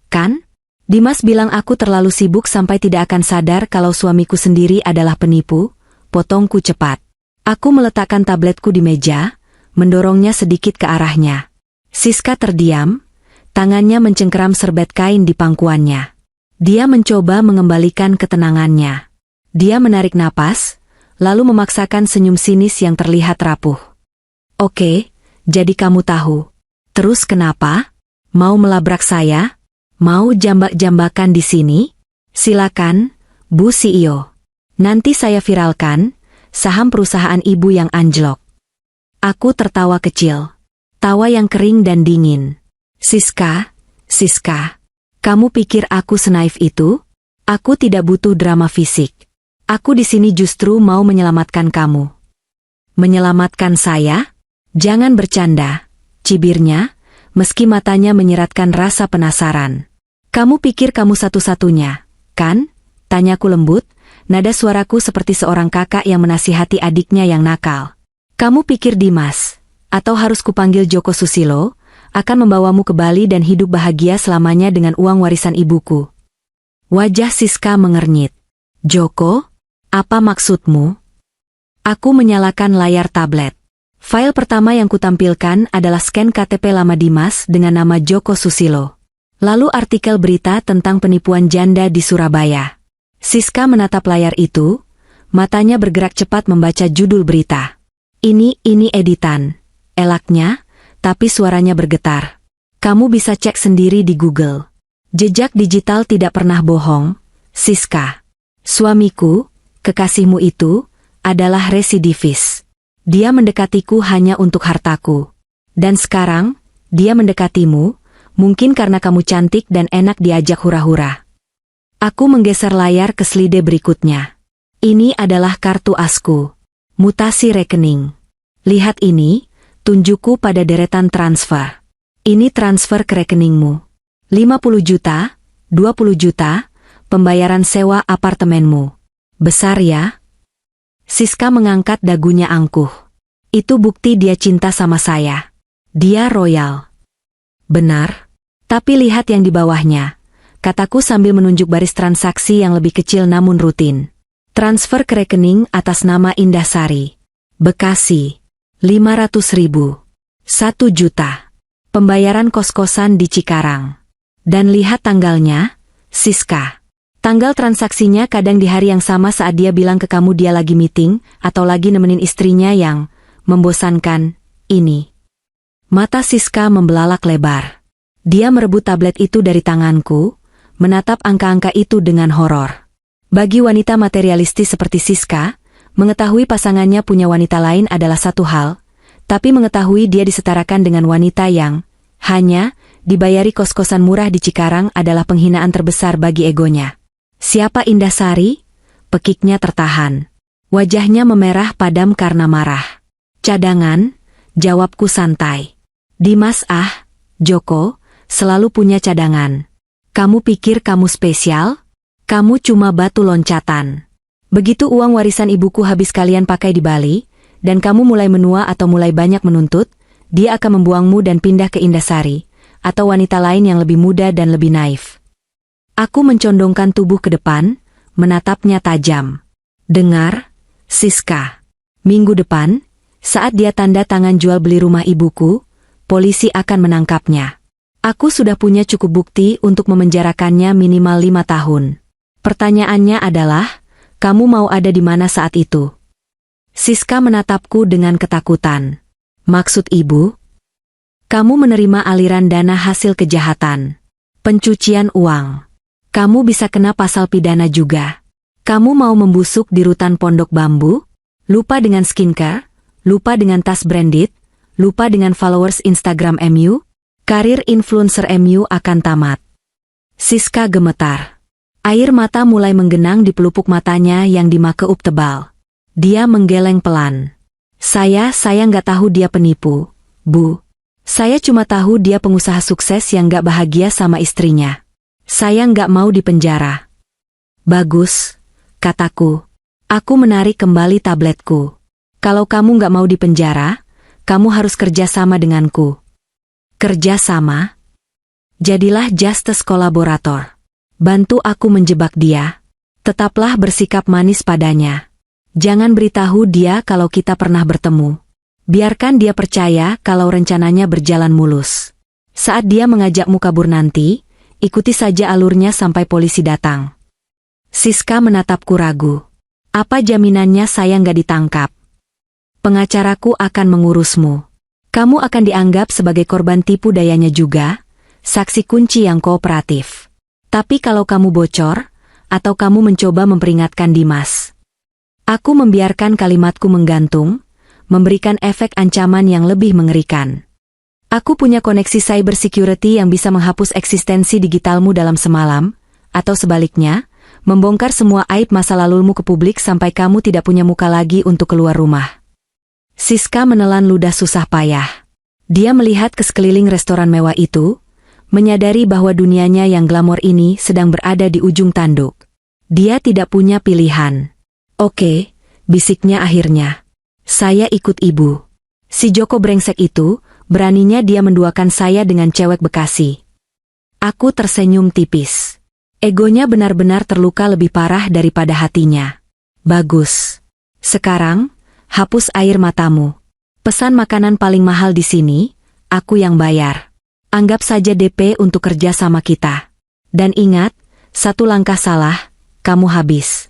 kan? Dimas bilang aku terlalu sibuk sampai tidak akan sadar kalau suamiku sendiri adalah penipu, potongku cepat. Aku meletakkan tabletku di meja, mendorongnya sedikit ke arahnya. Siska terdiam, tangannya mencengkeram serbet kain di pangkuannya. Dia mencoba mengembalikan ketenangannya. Dia menarik napas, lalu memaksakan senyum sinis yang terlihat rapuh. Oke, jadi kamu tahu. Terus kenapa? Mau melabrak saya? Mau jambak-jambakan di sini? Silakan, Bu CEO. Nanti saya viralkan saham perusahaan ibu yang anjlok. Aku tertawa kecil. Tawa yang kering dan dingin. Siska, kamu pikir aku senaif itu? Aku tidak butuh drama fisik. Aku di sini justru mau menyelamatkan kamu. Menyelamatkan saya? Jangan bercanda, cibirnya, meski matanya menyeratkan rasa penasaran. Kamu pikir kamu satu-satunya, kan? Tanyaku lembut, nada suaraku seperti seorang kakak yang menasihati adiknya yang nakal. Kamu pikir Dimas, atau harus kupanggil Joko Susilo, akan membawamu ke Bali dan hidup bahagia selamanya dengan uang warisan ibuku? Wajah Siska mengernyit. Joko, apa maksudmu? Aku menyalakan layar tablet. File pertama yang kutampilkan adalah scan KTP lama Dimas dengan nama Joko Susilo. Lalu artikel berita tentang penipuan janda di Surabaya. Siska menatap layar itu, matanya bergerak cepat membaca judul berita. Ini editan, elaknya, tapi suaranya bergetar. Kamu bisa cek sendiri di Google. Jejak digital tidak pernah bohong, Siska. Suamiku, kekasihmu itu, adalah residivis. Dia mendekatiku hanya untuk hartaku. Dan sekarang, dia mendekatimu, mungkin karena kamu cantik dan enak diajak hura-hura. Aku menggeser layar ke slide berikutnya. Ini adalah kartu asku. Mutasi rekening. Lihat ini, tunjukku pada deretan transfer. Ini transfer ke rekeningmu. 50 juta, 20 juta, pembayaran sewa apartemenmu. Besar ya? Siska mengangkat dagunya angkuh. Itu bukti dia cinta sama saya. Dia royal. Benar. Tapi lihat yang di bawahnya, kataku sambil menunjuk baris transaksi yang lebih kecil namun rutin. Transfer ke rekening atas nama Indah Sari. Bekasi. 500.000. 1 juta. Pembayaran kos-kosan di Cikarang. Dan lihat tanggalnya, Siska. Tanggal transaksinya kadang di hari yang sama saat dia bilang ke kamu dia lagi meeting, atau lagi nemenin istrinya yang membosankan, ini. Mata Siska membelalak lebar. Dia merebut tablet itu dari tanganku, menatap angka-angka itu dengan horor. Bagi wanita materialistis seperti Siska, mengetahui pasangannya punya wanita lain adalah satu hal, tapi mengetahui dia disetarakan dengan wanita yang hanya dibayari kos-kosan murah di Cikarang adalah penghinaan terbesar bagi egonya. Siapa Indah Sari? Pekiknya tertahan. Wajahnya memerah padam karena marah. Cadangan, jawabku santai. Dimas Joko, selalu punya cadangan. Kamu pikir kamu spesial? Kamu cuma batu loncatan. Begitu uang warisan ibuku habis kalian pakai di Bali, dan kamu mulai menua atau mulai banyak menuntut, dia akan membuangmu dan pindah ke Indasari, atau wanita lain yang lebih muda dan lebih naif. Aku mencondongkan tubuh ke depan, menatapnya tajam. Dengar, Siska. Minggu depan, saat dia tanda tangan jual beli rumah ibuku, polisi akan menangkapnya. Aku sudah punya cukup bukti untuk memenjarakannya minimal 5 tahun. Pertanyaannya adalah, kamu mau ada di mana saat itu? Siska menatapku dengan ketakutan. Maksud ibu? Kamu menerima aliran dana hasil kejahatan. Pencucian uang. Kamu bisa kena pasal pidana juga. Kamu mau membusuk di rutan Pondok Bambu? Lupa dengan skincare? Lupa dengan tas branded? Lupa dengan followers Instagram MU? Karir influencer MU akan tamat. Siska gemetar. Air mata mulai menggenang di pelupuk matanya yang dimakeup tebal. Dia menggeleng pelan. Saya nggak tahu dia penipu, Bu. Saya cuma tahu dia pengusaha sukses yang nggak bahagia sama istrinya. Saya nggak mau dipenjara. Bagus, kataku. Aku menarik kembali tabletku. Kalau kamu nggak mau dipenjara, kamu harus kerja sama denganku. Kerja sama? Jadilah justice kolaborator. Bantu aku menjebak dia. Tetaplah bersikap manis padanya. Jangan beritahu dia kalau kita pernah bertemu. Biarkan dia percaya kalau rencananya berjalan mulus. Saat dia mengajakmu kabur nanti, ikuti saja alurnya sampai polisi datang. Siska menatapku ragu. Apa jaminannya saya nggak ditangkap? Pengacaraku akan mengurusmu. Kamu akan dianggap sebagai korban tipu dayanya juga, saksi kunci yang kooperatif. Tapi kalau kamu bocor, atau kamu mencoba memperingatkan Dimas, aku membiarkan kalimatku menggantung, memberikan efek ancaman yang lebih mengerikan. Aku punya koneksi cyber security yang bisa menghapus eksistensi digitalmu dalam semalam, atau sebaliknya, membongkar semua aib masa lalumu ke publik sampai kamu tidak punya muka lagi untuk keluar rumah. Siska menelan ludah susah payah. Dia melihat ke sekeliling restoran mewah itu, menyadari bahwa dunianya yang glamor ini sedang berada di ujung tanduk. Dia tidak punya pilihan. Oke, bisiknya akhirnya. Saya ikut ibu. Si Joko brengsek itu, beraninya dia menduakan saya dengan cewek Bekasi. Aku tersenyum tipis. Egonya benar-benar terluka lebih parah daripada hatinya. Bagus. Sekarang, hapus air matamu. Pesan makanan paling mahal di sini, aku yang bayar. Anggap saja DP untuk kerja sama kita. Dan ingat, satu langkah salah, kamu habis.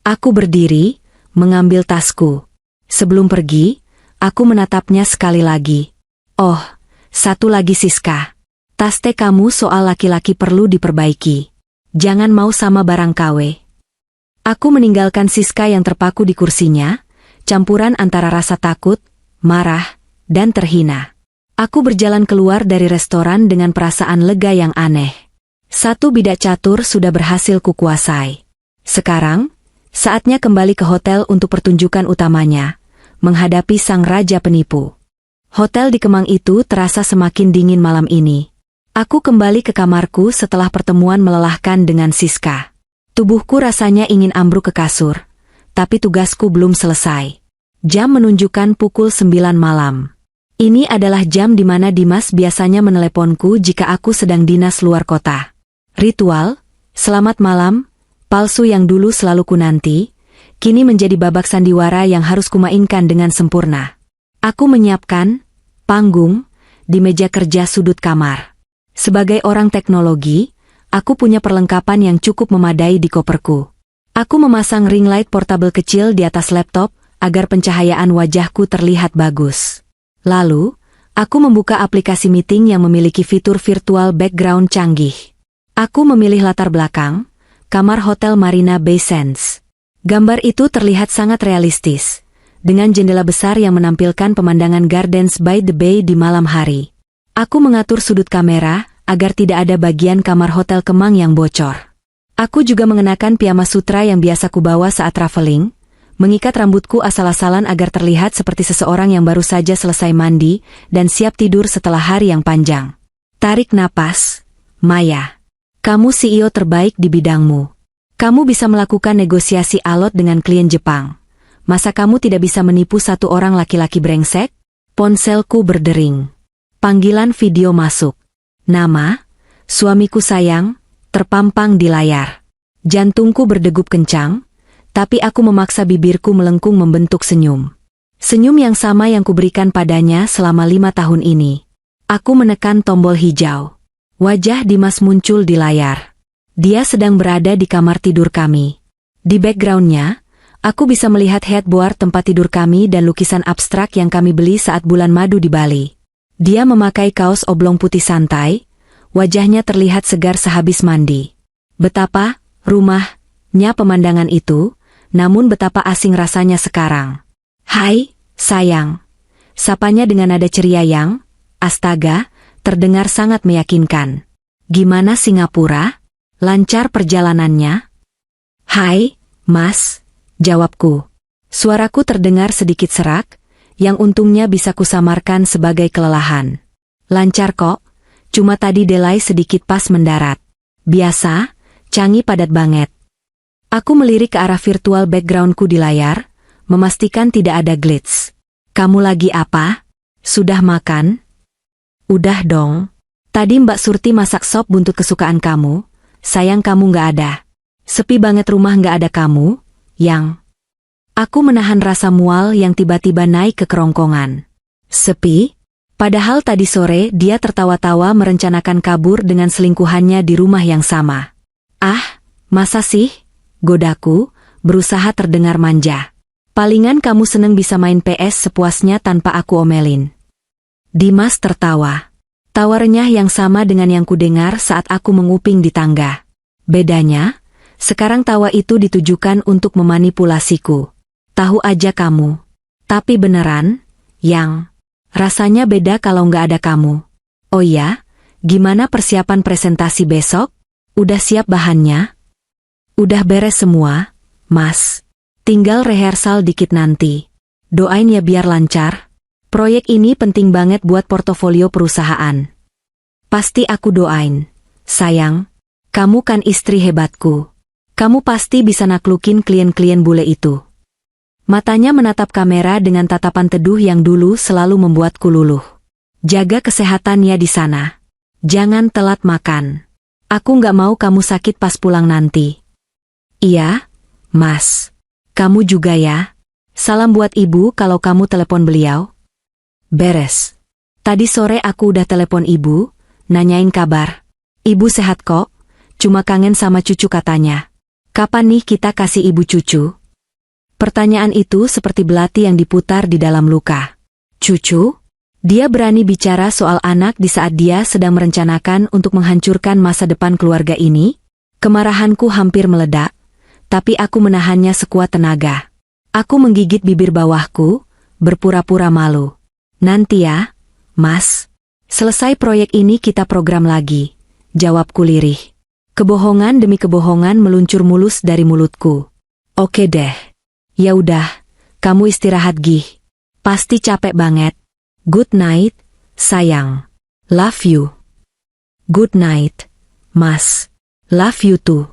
Aku berdiri, mengambil tasku. Sebelum pergi, aku menatapnya sekali lagi. Oh, satu lagi Siska. Tas teh kamu soal laki-laki perlu diperbaiki. Jangan mau sama barang KW. Aku meninggalkan Siska yang terpaku di kursinya, campuran antara rasa takut, marah, dan terhina. Aku berjalan keluar dari restoran dengan perasaan lega yang aneh. Satu bidak catur sudah berhasil kukuasai. Sekarang, saatnya kembali ke hotel untuk pertunjukan utamanya, menghadapi sang raja penipu. Hotel di Kemang itu terasa semakin dingin malam ini. Aku kembali ke kamarku setelah pertemuan melelahkan dengan Siska. Tubuhku rasanya ingin ambruk ke kasur, tapi tugasku belum selesai. Jam menunjukkan pukul 9 malam. Ini adalah jam di mana Dimas biasanya meneleponku jika aku sedang dinas luar kota. Ritual, selamat malam, palsu yang dulu selalu kunanti, kini menjadi babak sandiwara yang harus kumainkan dengan sempurna. Aku menyiapkan panggung di meja kerja sudut kamar. Sebagai orang teknologi, aku punya perlengkapan yang cukup memadai di koperku. Aku memasang ring light portable kecil di atas laptop agar pencahayaan wajahku terlihat bagus. Lalu, aku membuka aplikasi meeting yang memiliki fitur virtual background canggih. Aku memilih latar belakang, kamar hotel Marina Bay Sands. Gambar itu terlihat sangat realistis, dengan jendela besar yang menampilkan pemandangan Gardens by the Bay di malam hari. Aku mengatur sudut kamera, agar tidak ada bagian kamar hotel Kemang yang bocor. Aku juga mengenakan piyama sutra yang biasa kubawa saat traveling, mengikat rambutku asal-asalan agar terlihat seperti seseorang yang baru saja selesai mandi dan siap tidur setelah hari yang panjang. Tarik napas, Maya. Kamu CEO terbaik di bidangmu. Kamu bisa melakukan negosiasi alot dengan klien Jepang. Masa kamu tidak bisa menipu satu orang laki-laki brengsek? Ponselku berdering. Panggilan video masuk. Nama, suamiku sayang, terpampang di layar. Jantungku berdegup kencang, tapi aku memaksa bibirku melengkung membentuk senyum. Senyum yang sama yang kuberikan padanya selama 5 tahun ini. Aku menekan tombol hijau. Wajah Dimas muncul di layar. Dia sedang berada di kamar tidur kami. Di backgroundnya, aku bisa melihat headboard tempat tidur kami dan lukisan abstrak yang kami beli saat bulan madu di Bali. Dia memakai kaos oblong putih santai, wajahnya terlihat segar sehabis mandi. Betapa rumahnya pemandangan itu, namun betapa asing rasanya sekarang. "Hai, sayang." Sapanya dengan nada ceria yang, astaga, terdengar sangat meyakinkan. "Gimana Singapura? Lancar perjalanannya?" "Hai, Mas," jawabku. Suaraku terdengar sedikit serak, yang untungnya bisa kusamarkan sebagai kelelahan. "Lancar kok, cuma tadi delay sedikit pas mendarat. Biasa, Changi padat banget." Aku melirik ke arah virtual backgroundku di layar, memastikan tidak ada glitch. "Kamu lagi apa? Sudah makan?" "Udah dong. Tadi Mbak Surti masak sop buntut kesukaan kamu, sayang kamu nggak ada. Sepi banget rumah nggak ada kamu, yang..." Aku menahan rasa mual yang tiba-tiba naik ke kerongkongan. Sepi? Padahal tadi sore dia tertawa-tawa merencanakan kabur dengan selingkuhannya di rumah yang sama. "Ah, masa sih?" godaku, berusaha terdengar manja. "Palingan kamu seneng bisa main PS sepuasnya tanpa aku omelin." Dimas tertawa. Tawa renyah yang sama dengan yang kudengar saat aku menguping di tangga. Bedanya, sekarang tawa itu ditujukan untuk memanipulasiku. "Tahu aja kamu. Tapi beneran, yang rasanya beda kalau nggak ada kamu. Oh ya, gimana persiapan presentasi besok? Udah siap bahannya?" "Udah beres semua, Mas. Tinggal rehearsal dikit nanti. Doain ya biar lancar. Proyek ini penting banget buat portofolio perusahaan." "Pasti aku doain. Sayang, kamu kan istri hebatku. Kamu pasti bisa naklukin klien-klien bule itu." Matanya menatap kamera dengan tatapan teduh yang dulu selalu membuatku luluh. "Jaga kesehatan ya di sana. Jangan telat makan. Aku nggak mau kamu sakit pas pulang nanti." "Iya, Mas. Kamu juga ya. Salam buat ibu kalau kamu telepon beliau." "Beres. Tadi sore aku udah telepon ibu, nanyain kabar. Ibu sehat kok, cuma kangen sama cucu katanya. Kapan nih kita kasih ibu cucu?" Pertanyaan itu seperti belati yang diputar di dalam luka. "Cucu?" Dia berani bicara soal anak di saat dia sedang merencanakan untuk menghancurkan masa depan keluarga ini? Kemarahanku hampir meledak, tapi aku menahannya sekuat tenaga. Aku menggigit bibir bawahku, berpura-pura malu. "Nanti ya, Mas. Selesai proyek ini kita program lagi," jawabku lirih. Kebohongan demi kebohongan meluncur mulus dari mulutku. "Oke deh. Ya udah, kamu istirahat Gih. Pasti capek banget. Good night, sayang. Love you." "Good night, Mas. Love you too."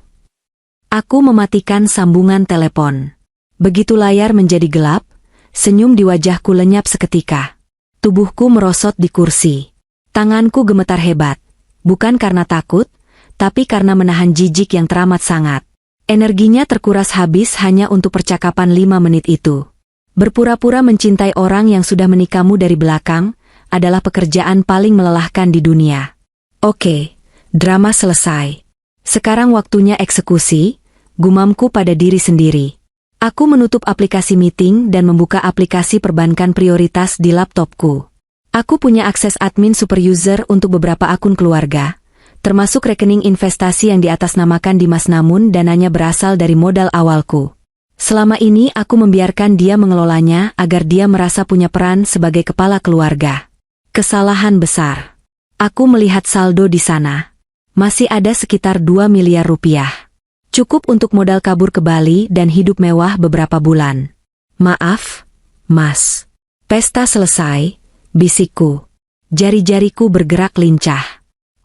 Aku mematikan sambungan telepon. Begitu layar menjadi gelap, senyum di wajahku lenyap seketika. Tubuhku merosot di kursi. Tanganku gemetar hebat, bukan karena takut, tapi karena menahan jijik yang teramat sangat. Energinya terkuras habis hanya untuk percakapan 5 menit itu. Berpura-pura mencintai orang yang sudah menikahmu dari belakang adalah pekerjaan paling melelahkan di dunia. Oke, drama selesai. Sekarang waktunya eksekusi, gumamku pada diri sendiri. Aku menutup aplikasi meeting dan membuka aplikasi perbankan prioritas di laptopku. Aku punya akses admin super user untuk beberapa akun keluarga, termasuk rekening investasi yang diatasnamakan Dimas namun dananya berasal dari modal awalku. Selama ini aku membiarkan dia mengelolanya agar dia merasa punya peran sebagai kepala keluarga. Kesalahan besar. Aku melihat saldo di sana. Masih ada sekitar 2 miliar rupiah. Cukup untuk modal kabur ke Bali dan hidup mewah beberapa bulan. "Maaf, Mas. Pesta selesai," bisikku. Jari-jariku bergerak lincah.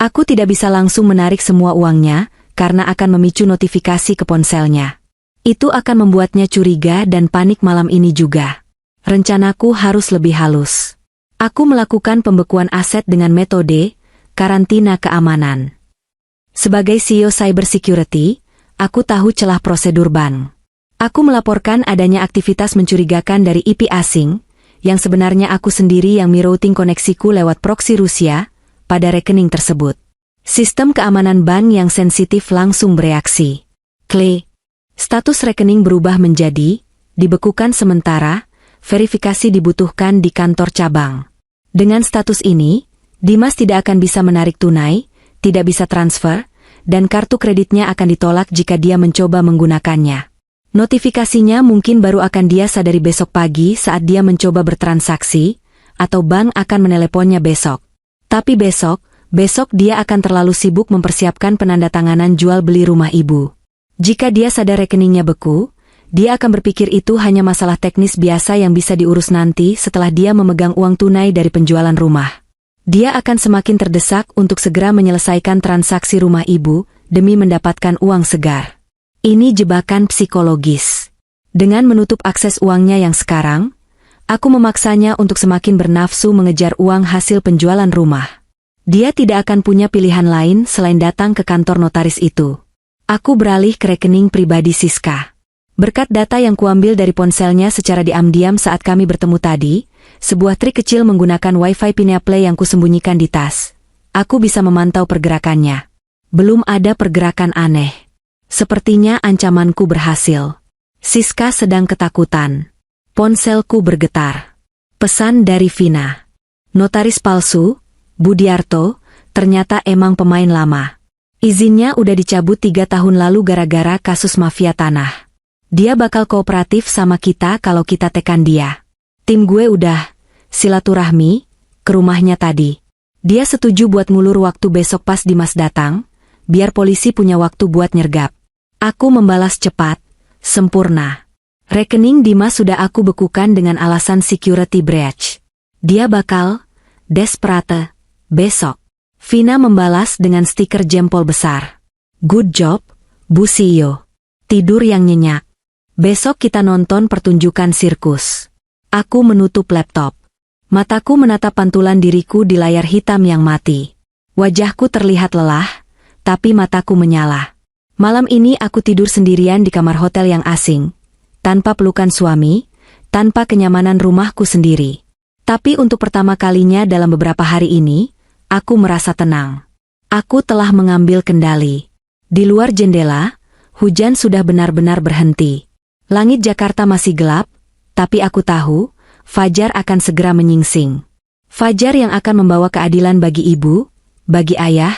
Aku tidak bisa langsung menarik semua uangnya, karena akan memicu notifikasi ke ponselnya. Itu akan membuatnya curiga dan panik malam ini juga. Rencanaku harus lebih halus. Aku melakukan pembekuan aset dengan metode karantina keamanan. Sebagai CEO cybersecurity, aku tahu celah prosedur bank. Aku melaporkan adanya aktivitas mencurigakan dari IP asing, yang sebenarnya aku sendiri yang merouting koneksiku lewat proksi Rusia, pada rekening tersebut. Sistem keamanan bank yang sensitif langsung bereaksi. Status rekening berubah menjadi, dibekukan sementara, verifikasi dibutuhkan di kantor cabang. Dengan status ini, Dimas tidak akan bisa menarik tunai, tidak bisa transfer, dan kartu kreditnya akan ditolak jika dia mencoba menggunakannya. Notifikasinya mungkin baru akan dia sadari besok pagi saat dia mencoba bertransaksi, atau bank akan meneleponnya besok. Tapi besok dia akan terlalu sibuk mempersiapkan penandatanganan jual beli rumah ibu. Jika dia sadar rekeningnya beku, dia akan berpikir itu hanya masalah teknis biasa yang bisa diurus nanti setelah dia memegang uang tunai dari penjualan rumah. Dia akan semakin terdesak untuk segera menyelesaikan transaksi rumah ibu demi mendapatkan uang segar. Ini jebakan psikologis. Dengan menutup akses uangnya yang sekarang, aku memaksanya untuk semakin bernafsu mengejar uang hasil penjualan rumah. Dia tidak akan punya pilihan lain selain datang ke kantor notaris itu. Aku beralih ke rekening pribadi Siska. Berkat data yang kuambil dari ponselnya secara diam-diam saat kami bertemu tadi, sebuah trik kecil menggunakan Wi-Fi Pineapple yang kusembunyikan di tas. Aku bisa memantau pergerakannya. Belum ada pergerakan aneh. Sepertinya ancamanku berhasil. Siska sedang ketakutan. Ponselku bergetar. Pesan dari Vina. Notaris palsu, Budiarto, ternyata emang pemain lama. Izinnya udah dicabut 3 tahun lalu gara-gara kasus mafia tanah. Dia bakal kooperatif sama kita kalau kita tekan dia. Tim gue udah silaturahmi ke rumahnya tadi. Dia setuju buat ngulur waktu besok pas Dimas datang, biar polisi punya waktu buat nyergap. Aku membalas cepat, sempurna. Rekening Dimas sudah aku bekukan dengan alasan security breach. Dia bakal desperate besok. Vina membalas dengan stiker jempol besar. Good job, Bu CEO. Tidur yang nyenyak. Besok kita nonton pertunjukan sirkus. Aku menutup laptop. Mataku menatap pantulan diriku di layar hitam yang mati. Wajahku terlihat lelah, tapi mataku menyala. Malam ini aku tidur sendirian di kamar hotel yang asing, tanpa pelukan suami, tanpa kenyamanan rumahku sendiri. Tapi untuk pertama kalinya dalam beberapa hari ini, aku merasa tenang. Aku telah mengambil kendali. Di luar jendela, hujan sudah benar-benar berhenti. Langit Jakarta masih gelap, tapi aku tahu, fajar akan segera menyingsing. Fajar yang akan membawa keadilan bagi ibu, bagi ayah,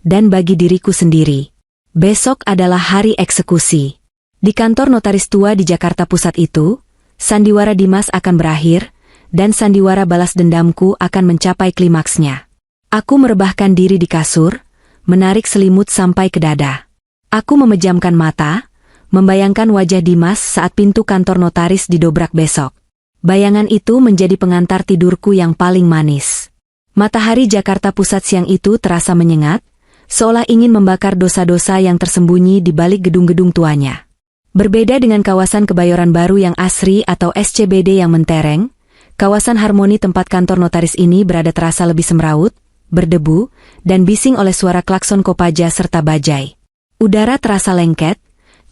dan bagi diriku sendiri. Besok adalah hari eksekusi. Di kantor notaris tua di Jakarta Pusat itu, sandiwara Dimas akan berakhir, dan sandiwara balas dendamku akan mencapai klimaksnya. Aku merebahkan diri di kasur, menarik selimut sampai ke dada. Aku memejamkan mata, membayangkan wajah Dimas saat pintu kantor notaris didobrak besok. Bayangan itu menjadi pengantar tidurku yang paling manis. Matahari Jakarta Pusat siang itu terasa menyengat, seolah ingin membakar dosa-dosa yang tersembunyi di balik gedung-gedung tuanya. Berbeda dengan kawasan Kebayoran Baru yang asri atau SCBD yang mentereng, kawasan Harmoni tempat kantor notaris ini berada terasa lebih semrawut, berdebu, dan bising oleh suara klakson Kopaja serta bajai. Udara terasa lengket,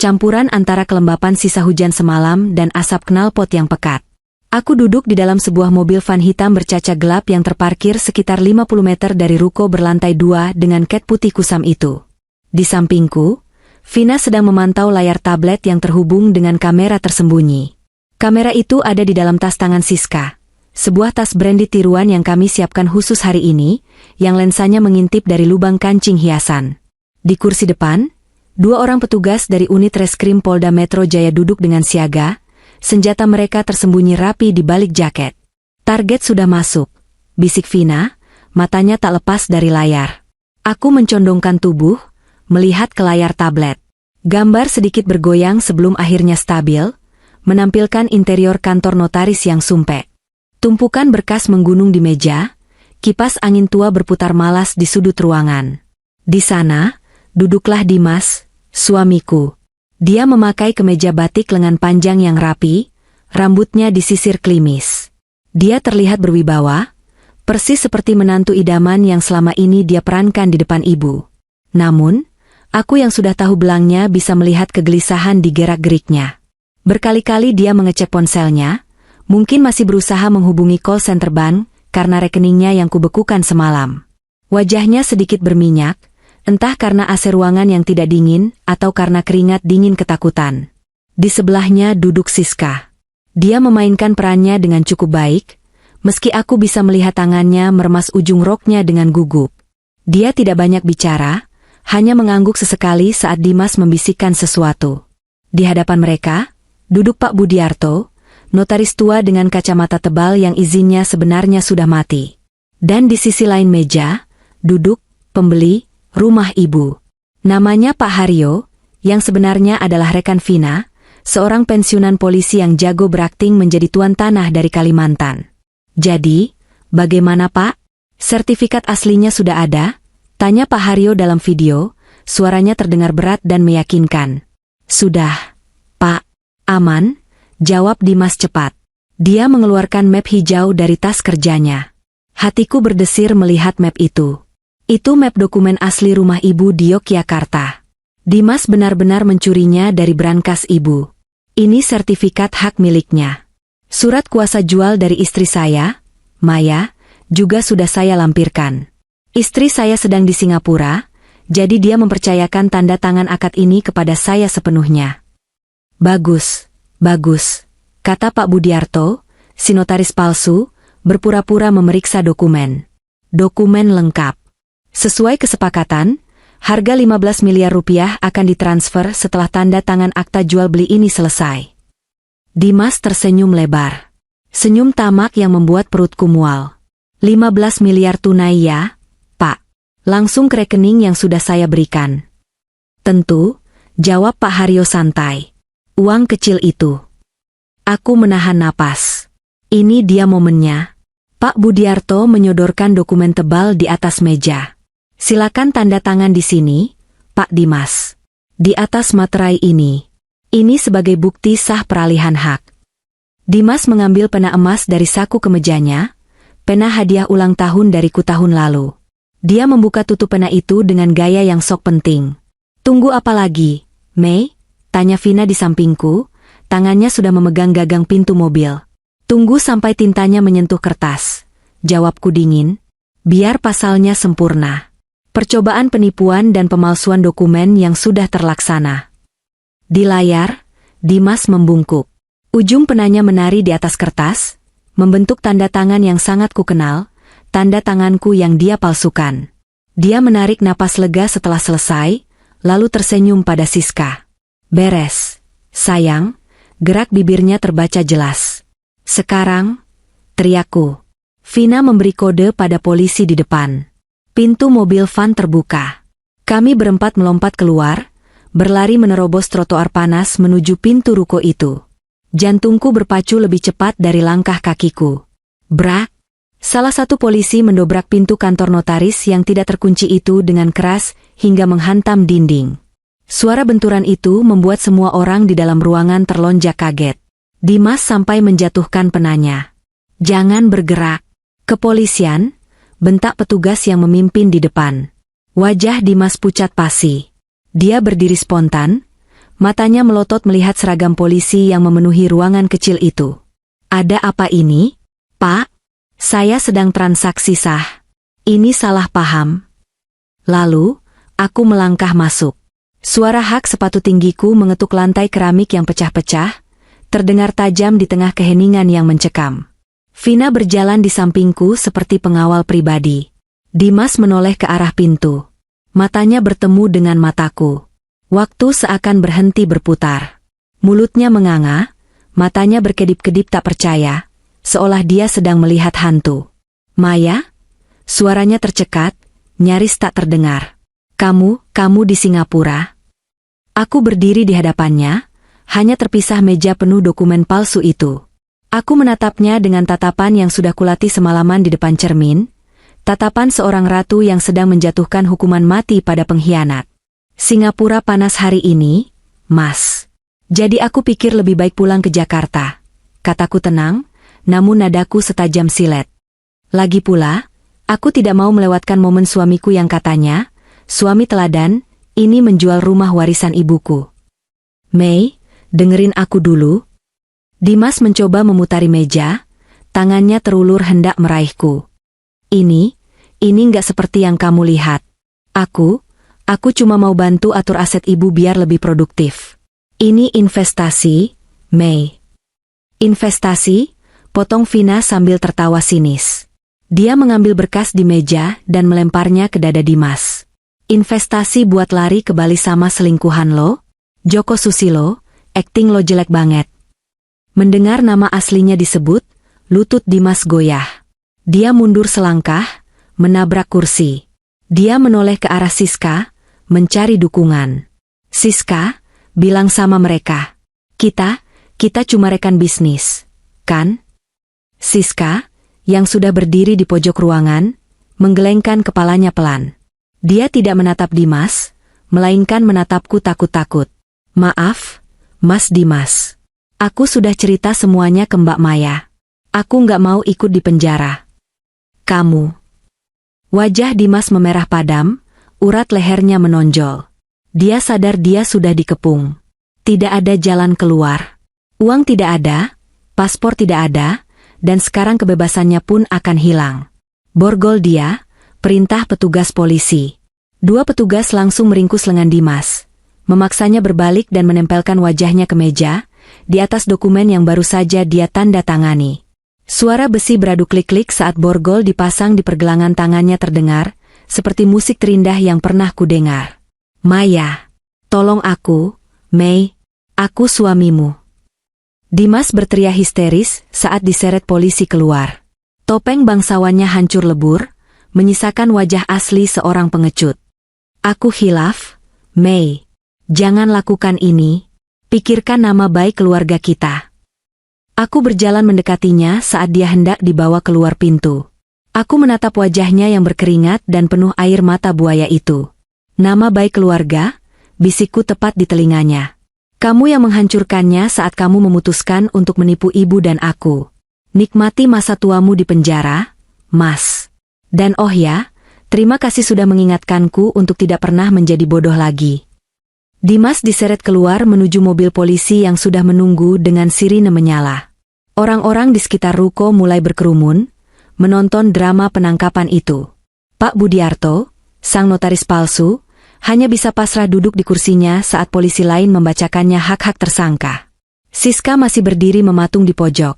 campuran antara kelembapan sisa hujan semalam dan asap knalpot yang pekat. Aku duduk di dalam sebuah mobil van hitam berkaca gelap yang terparkir sekitar 50 meter dari ruko berlantai 2 dengan cat putih kusam itu. Di sampingku, Vina sedang memantau layar tablet yang terhubung dengan kamera tersembunyi. Kamera itu ada di dalam tas tangan Siska, sebuah tas branded tiruan yang kami siapkan khusus hari ini, yang lensanya mengintip dari lubang kancing hiasan. Di kursi depan, 2 orang petugas dari unit reskrim Polda Metro Jaya duduk dengan siaga, senjata mereka tersembunyi rapi di balik jaket. Target sudah masuk, bisik Vina, matanya tak lepas dari layar. Aku mencondongkan tubuh, melihat ke layar tablet. Gambar sedikit bergoyang sebelum akhirnya stabil, menampilkan interior kantor notaris yang sumpek. Tumpukan berkas menggunung di meja, kipas angin tua berputar malas di sudut ruangan. Di sana, duduklah Dimas, suamiku. Dia memakai kemeja batik lengan panjang yang rapi, rambutnya disisir klimis. Dia terlihat berwibawa, persis seperti menantu idaman yang selama ini dia perankan di depan ibu. Namun, aku yang sudah tahu belangnya bisa melihat kegelisahan di gerak-geriknya. Berkali-kali dia mengecek ponselnya, mungkin masih berusaha menghubungi call center bank karena rekeningnya yang kubekukan semalam. Wajahnya sedikit berminyak, entah karena AC ruangan yang tidak dingin atau karena keringat dingin ketakutan. Di sebelahnya duduk Siska. Dia memainkan perannya dengan cukup baik, meski aku bisa melihat tangannya meremas ujung roknya dengan gugup. Dia tidak banyak bicara, hanya mengangguk sesekali saat Dimas membisikkan sesuatu. Di hadapan mereka, duduk Pak Budiarto, notaris tua dengan kacamata tebal yang izinnya sebenarnya sudah mati. Dan di sisi lain meja, duduk pembeli rumah ibu. Namanya Pak Haryo, yang sebenarnya adalah rekan Vina, seorang pensiunan polisi yang jago berakting menjadi tuan tanah dari Kalimantan. Jadi, bagaimana Pak? Sertifikat aslinya sudah ada? Tanya Pak Haryo dalam video, suaranya terdengar berat dan meyakinkan. Sudah, Pak. Aman, jawab Dimas cepat. Dia mengeluarkan map hijau dari tas kerjanya. Hatiku berdesir melihat map itu. Itu map dokumen asli rumah ibu di Yogyakarta. Dimas benar-benar mencurinya dari brankas ibu. Ini sertifikat hak miliknya. Surat kuasa jual dari istri saya, Maya, juga sudah saya lampirkan. Istri saya sedang di Singapura, jadi dia mempercayakan tanda tangan akad ini kepada saya sepenuhnya. Bagus, bagus, kata Pak Budiarto, si notaris palsu, berpura-pura memeriksa dokumen. Dokumen lengkap. Sesuai kesepakatan, harga 15 miliar rupiah akan ditransfer setelah tanda tangan akta jual beli ini selesai. Dimas tersenyum lebar. Senyum tamak yang membuat perutku mual. 15 miliar tunai ya, Pak. Langsung ke rekening yang sudah saya berikan. Tentu, jawab Pak Haryo santai. Uang kecil itu. Aku menahan napas. Ini dia momennya. Pak Budiarto menyodorkan dokumen tebal di atas meja. Silakan tanda tangan di sini, Pak Dimas. Di atas materai ini. Ini sebagai bukti sah peralihan hak. Dimas mengambil pena emas dari saku kemejanya, pena hadiah ulang tahun dariku tahun lalu. Dia membuka tutup pena itu dengan gaya yang sok penting. Tunggu apa lagi, Mei? Tanya Vina di sampingku, tangannya sudah memegang gagang pintu mobil. Tunggu sampai tintanya menyentuh kertas. Jawabku dingin. Biar pasalnya sempurna. Percobaan penipuan dan pemalsuan dokumen yang sudah terlaksana. Di layar, Dimas membungkuk. Ujung penanya menari di atas kertas, membentuk tanda tangan yang sangat kukenal, tanda tanganku yang dia palsukan. Dia menarik napas lega setelah selesai, lalu tersenyum pada Siska. Beres, sayang, gerak bibirnya terbaca jelas. Sekarang, teriakku. Vina memberi kode pada polisi di depan. Pintu mobil van terbuka. Kami berempat melompat keluar, berlari menerobos trotoar panas menuju pintu ruko itu. Jantungku berpacu lebih cepat dari langkah kakiku. Brak! Salah satu polisi mendobrak pintu kantor notaris yang tidak terkunci itu dengan keras hingga menghantam dinding. Suara benturan itu membuat semua orang di dalam ruangan terlonjak kaget. Dimas sampai menjatuhkan penanya. Jangan bergerak. Kepolisian, bentak petugas yang memimpin di depan. Wajah Dimas pucat pasi. Dia berdiri spontan, matanya melotot melihat seragam polisi yang memenuhi ruangan kecil itu. Ada apa ini? Pak? Saya sedang transaksi sah. Ini salah paham. Lalu, aku melangkah masuk. Suara hak sepatu tinggiku mengetuk lantai keramik yang pecah-pecah, terdengar tajam di tengah keheningan yang mencekam. Vina berjalan di sampingku seperti pengawal pribadi. Dimas menoleh ke arah pintu. Matanya bertemu dengan mataku. Waktu seakan berhenti berputar. Mulutnya menganga, matanya berkedip-kedip tak percaya, seolah dia sedang melihat hantu. Maya? Suaranya tercekat, nyaris tak terdengar. Kamu di Singapura? Aku berdiri di hadapannya, hanya terpisah meja penuh dokumen palsu itu. Aku menatapnya dengan tatapan yang sudah kulatih semalaman di depan cermin, tatapan seorang ratu yang sedang menjatuhkan hukuman mati pada pengkhianat. Singapura panas hari ini, Mas. Jadi aku pikir lebih baik pulang ke Jakarta. Kataku tenang, namun nadaku setajam silet. Lagi pula, aku tidak mau melewatkan momen suamiku yang katanya, suami teladan, ini menjual rumah warisan ibuku. Mei, dengerin aku dulu. Dimas mencoba memutari meja, tangannya terulur hendak meraihku. Ini nggak seperti yang kamu lihat. Aku cuma mau bantu atur aset ibu biar lebih produktif. Ini investasi, Mei. Investasi? Potong Vina sambil tertawa sinis. Dia mengambil berkas di meja dan melemparnya ke dada Dimas. Investasi buat lari ke Bali sama selingkuhan lo? Joko Susilo, akting lo jelek banget. Mendengar nama aslinya disebut, lutut Dimas goyah. Dia mundur selangkah, menabrak kursi. Dia menoleh ke arah Siska, mencari dukungan. Siska, bilang sama mereka. Kita cuma rekan bisnis, kan? Siska, yang sudah berdiri di pojok ruangan, menggelengkan kepalanya pelan. Dia tidak menatap Dimas, melainkan menatapku takut-takut. Maaf, Mas Dimas. Aku sudah cerita semuanya ke Mbak Maya. Aku nggak mau ikut di penjara. Kamu. Wajah Dimas memerah padam, urat lehernya menonjol. Dia sadar dia sudah dikepung. Tidak ada jalan keluar. Uang tidak ada, paspor tidak ada, dan sekarang kebebasannya pun akan hilang. Borgol dia, perintah petugas polisi. Dua petugas langsung meringkus lengan Dimas, memaksanya berbalik dan menempelkan wajahnya ke meja, di atas dokumen yang baru saja dia tanda tangani. Suara besi beradu klik-klik saat borgol dipasang di pergelangan tangannya terdengar, seperti musik terindah yang pernah kudengar. Maya, tolong aku, Mei, aku suamimu. Dimas berteriak histeris saat diseret polisi keluar. Topeng bangsawannya hancur lebur, menyisakan wajah asli seorang pengecut. Aku hilaf, Mei. Jangan lakukan ini. Pikirkan nama baik keluarga kita. Aku berjalan mendekatinya saat dia hendak dibawa keluar pintu. Aku menatap wajahnya yang berkeringat dan penuh air mata buaya itu. Nama baik keluarga, bisikku tepat di telinganya. Kamu yang menghancurkannya saat kamu memutuskan untuk menipu ibu dan aku. Nikmati masa tuamu di penjara, Mas. Dan oh ya, terima kasih sudah mengingatkanku untuk tidak pernah menjadi bodoh lagi. Dimas diseret keluar menuju mobil polisi yang sudah menunggu dengan sirine menyala. Orang-orang di sekitar ruko mulai berkerumun, menonton drama penangkapan itu. Pak Budiarto, sang notaris palsu, hanya bisa pasrah duduk di kursinya saat polisi lain membacakannya hak-hak tersangka. Siska masih berdiri mematung di pojok,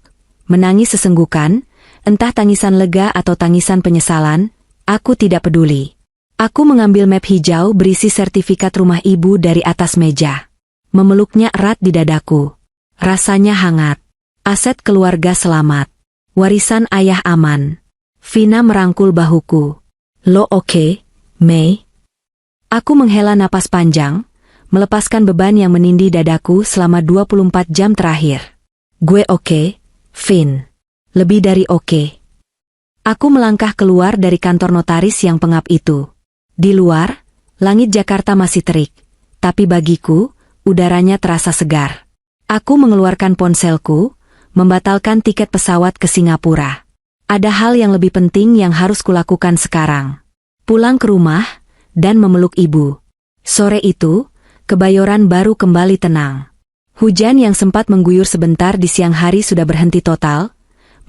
menangis sesenggukan, entah tangisan lega atau tangisan penyesalan. Aku tidak peduli. Aku mengambil map hijau berisi sertifikat rumah ibu dari atas meja. Memeluknya erat di dadaku. Rasanya hangat. Aset keluarga selamat. Warisan ayah aman. Vina merangkul bahuku. Lo oke, Mei? Aku menghela napas panjang, melepaskan beban yang menindih dadaku selama 24 jam terakhir. Gue oke, Vin. Lebih dari oke. Aku melangkah keluar dari kantor notaris yang pengap itu. Di luar, langit Jakarta masih terik, tapi bagiku, udaranya terasa segar. Aku mengeluarkan ponselku, membatalkan tiket pesawat ke Singapura. Ada hal yang lebih penting yang harus kulakukan sekarang. Pulang ke rumah, dan memeluk ibu. Sore itu, Kebayoran baru kembali tenang. Hujan yang sempat mengguyur sebentar di siang hari sudah berhenti total,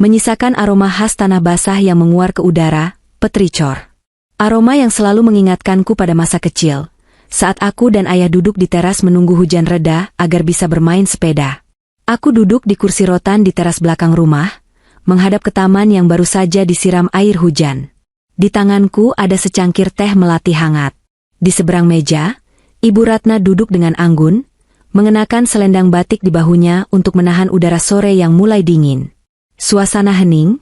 menyisakan aroma khas tanah basah yang menguar ke udara, petricor. Aroma yang selalu mengingatkanku pada masa kecil, saat aku dan ayah duduk di teras menunggu hujan reda agar bisa bermain sepeda. Aku duduk di kursi rotan di teras belakang rumah, menghadap ke taman yang baru saja disiram air hujan. Di tanganku ada secangkir teh melati hangat. Di seberang meja, Ibu Ratna duduk dengan anggun, mengenakan selendang batik di bahunya untuk menahan udara sore yang mulai dingin. Suasana hening,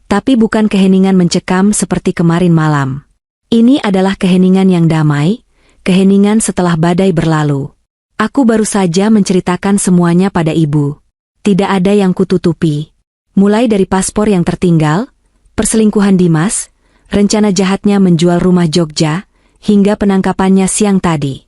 tapi bukan keheningan mencekam seperti kemarin malam. Ini adalah keheningan yang damai, keheningan setelah badai berlalu. Aku baru saja menceritakan semuanya pada ibu. Tidak ada yang kututupi. Mulai dari paspor yang tertinggal, perselingkuhan Dimas, rencana jahatnya menjual rumah Jogja, hingga penangkapannya siang tadi.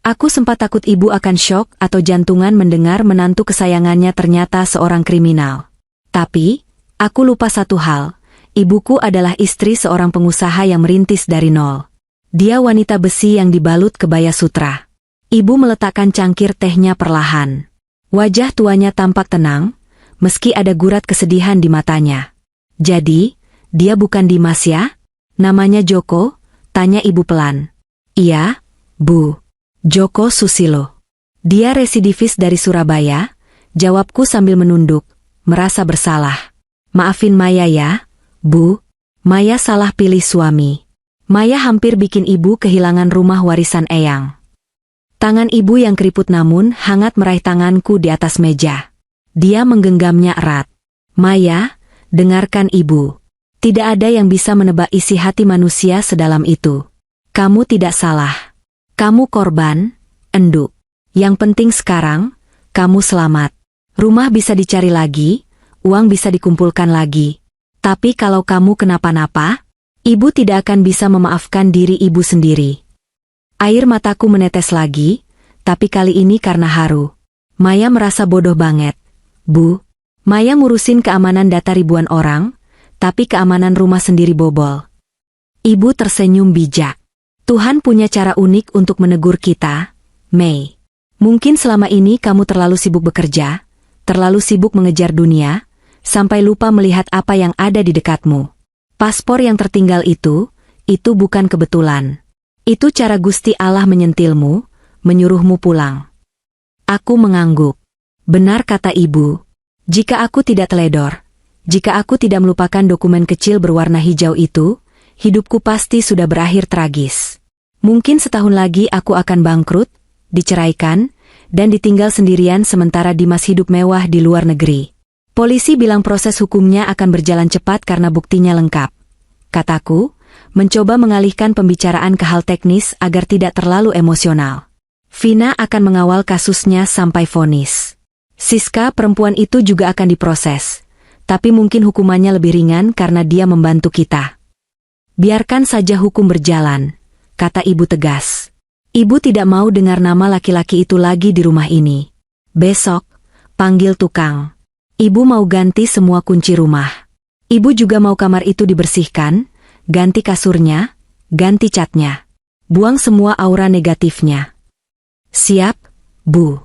Aku sempat takut ibu akan syok atau jantungan mendengar menantu kesayangannya ternyata seorang kriminal. Tapi, aku lupa satu hal, ibuku adalah istri seorang pengusaha yang merintis dari nol. Dia wanita besi yang dibalut kebaya sutra. Ibu meletakkan cangkir tehnya perlahan. Wajah tuanya tampak tenang, meski ada gurat kesedihan di matanya. Jadi, dia bukan Dimas ya? Namanya Joko? Tanya ibu pelan. Iya, Bu. Joko Susilo. Dia residivis dari Surabaya, jawabku sambil menunduk, merasa bersalah. Maafin Maya ya, Bu. Maya salah pilih suami. Maya hampir bikin ibu kehilangan rumah warisan eyang. Tangan ibu yang keriput namun hangat meraih tanganku di atas meja. Dia menggenggamnya erat. Maya, dengarkan ibu. Tidak ada yang bisa menebak isi hati manusia sedalam itu. Kamu tidak salah. Kamu korban, enduk. Yang penting sekarang, kamu selamat. Rumah bisa dicari lagi, uang bisa dikumpulkan lagi. Tapi kalau kamu kenapa-napa, ibu tidak akan bisa memaafkan diri ibu sendiri. Air mataku menetes lagi, tapi kali ini karena haru. Maya merasa bodoh banget. Bu, Maya ngurusin keamanan data ribuan orang, tapi keamanan rumah sendiri bobol. Ibu tersenyum bijak. Tuhan punya cara unik untuk menegur kita, Mei. Mungkin selama ini kamu terlalu sibuk bekerja, terlalu sibuk mengejar dunia, sampai lupa melihat apa yang ada di dekatmu. Paspor yang tertinggal itu bukan kebetulan. Itu cara Gusti Allah menyentilmu, menyuruhmu pulang. Aku mengangguk. Benar kata ibu. Jika aku tidak teledor, jika aku tidak melupakan dokumen kecil berwarna hijau itu, hidupku pasti sudah berakhir tragis. Mungkin setahun lagi aku akan bangkrut, diceraikan, dan ditinggal sendirian sementara Dimas hidup mewah di luar negeri. Polisi bilang proses hukumnya akan berjalan cepat karena buktinya lengkap. Kataku, mencoba mengalihkan pembicaraan ke hal teknis agar tidak terlalu emosional. Vina akan mengawal kasusnya sampai vonis. Siska perempuan itu juga akan diproses, tapi mungkin hukumannya lebih ringan karena dia membantu kita. Biarkan saja hukum berjalan, kata ibu tegas. Ibu tidak mau dengar nama laki-laki itu lagi di rumah ini. Besok, panggil tukang. Ibu mau ganti semua kunci rumah. Ibu juga mau kamar itu dibersihkan, ganti kasurnya, ganti catnya. Buang semua aura negatifnya. Siap, Bu.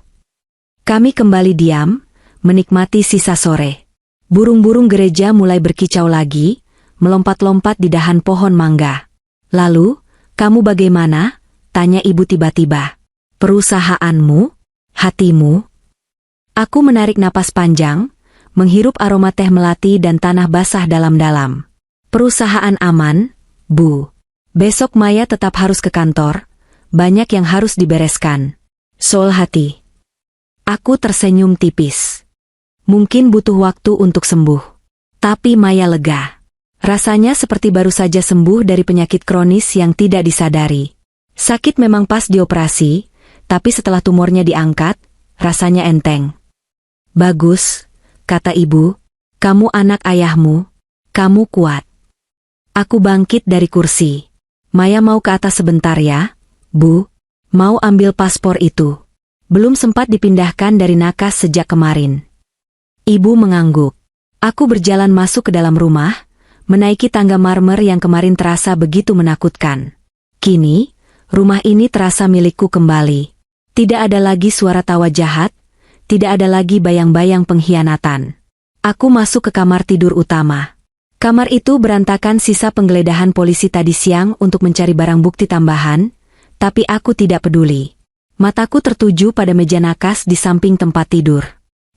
Kami kembali diam, menikmati sisa sore. Burung-burung gereja mulai berkicau lagi, melompat-lompat di dahan pohon mangga. Lalu, kamu bagaimana? Tanya ibu tiba-tiba. Perusahaanmu? Hatimu? Aku menarik napas panjang, menghirup aroma teh melati dan tanah basah dalam-dalam. Perusahaan aman, Bu. Besok Maya tetap harus ke kantor, banyak yang harus dibereskan. Soal hati. Aku tersenyum tipis. Mungkin butuh waktu untuk sembuh. Tapi Maya lega. Rasanya seperti baru saja sembuh dari penyakit kronis yang tidak disadari. Sakit memang pas dioperasi, tapi setelah tumornya diangkat, rasanya enteng. Bagus, kata ibu, kamu anak ayahmu, kamu kuat. Aku bangkit dari kursi. Maya mau ke atas sebentar ya, Bu. Mau ambil paspor itu. Belum sempat dipindahkan dari nakas sejak kemarin. Ibu mengangguk. Aku berjalan masuk ke dalam rumah, menaiki tangga marmer yang kemarin terasa begitu menakutkan. Kini, rumah ini terasa milikku kembali. Tidak ada lagi suara tawa jahat, tidak ada lagi bayang-bayang pengkhianatan. Aku masuk ke kamar tidur utama. Kamar itu berantakan sisa penggeledahan polisi tadi siang untuk mencari barang bukti tambahan, tapi aku tidak peduli. Mataku tertuju pada meja nakas di samping tempat tidur.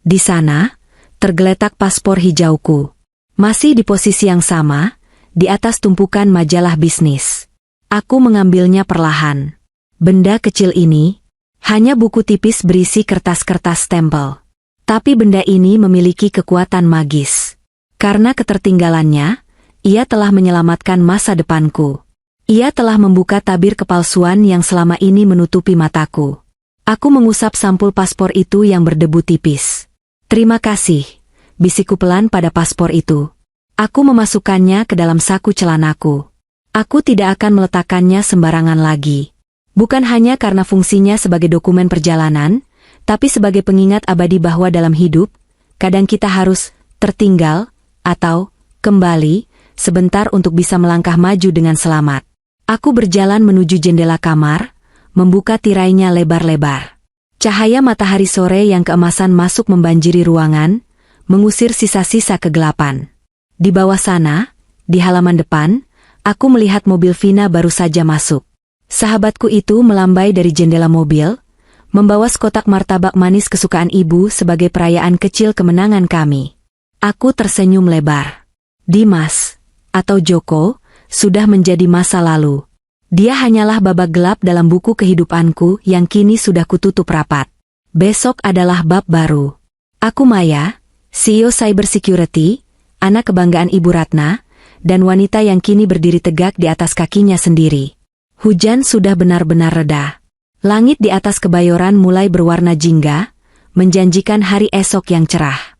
Di sana, tergeletak paspor hijauku. Masih di posisi yang sama, di atas tumpukan majalah bisnis. Aku mengambilnya perlahan. Benda kecil ini, hanya buku tipis berisi kertas-kertas stempel. Tapi benda ini memiliki kekuatan magis. Karena ketertinggalannya, ia telah menyelamatkan masa depanku. Ia telah membuka tabir kepalsuan yang selama ini menutupi mataku. Aku mengusap sampul paspor itu yang berdebu tipis. Terima kasih, bisikku pelan pada paspor itu. Aku memasukkannya ke dalam saku celanaku. Aku tidak akan meletakkannya sembarangan lagi. Bukan hanya karena fungsinya sebagai dokumen perjalanan, tapi sebagai pengingat abadi bahwa dalam hidup, kadang kita harus tertinggal, atau kembali, sebentar untuk bisa melangkah maju dengan selamat. Aku berjalan menuju jendela kamar, membuka tirainya lebar-lebar. Cahaya matahari sore yang keemasan masuk membanjiri ruangan, mengusir sisa-sisa kegelapan. Di bawah sana, di halaman depan, aku melihat mobil Vina baru saja masuk. Sahabatku itu melambai dari jendela mobil, membawa sekotak martabak manis kesukaan ibu sebagai perayaan kecil kemenangan kami. Aku tersenyum lebar. Dimas, atau Joko, sudah menjadi masa lalu. Dia hanyalah babak gelap dalam buku kehidupanku yang kini sudah kututup rapat. Besok adalah bab baru. Aku Maya, CEO Cybersecurity, anak kebanggaan Ibu Ratna, dan wanita yang kini berdiri tegak di atas kakinya sendiri. Hujan sudah benar-benar reda. Langit di atas Kebayoran mulai berwarna jingga, menjanjikan hari esok yang cerah.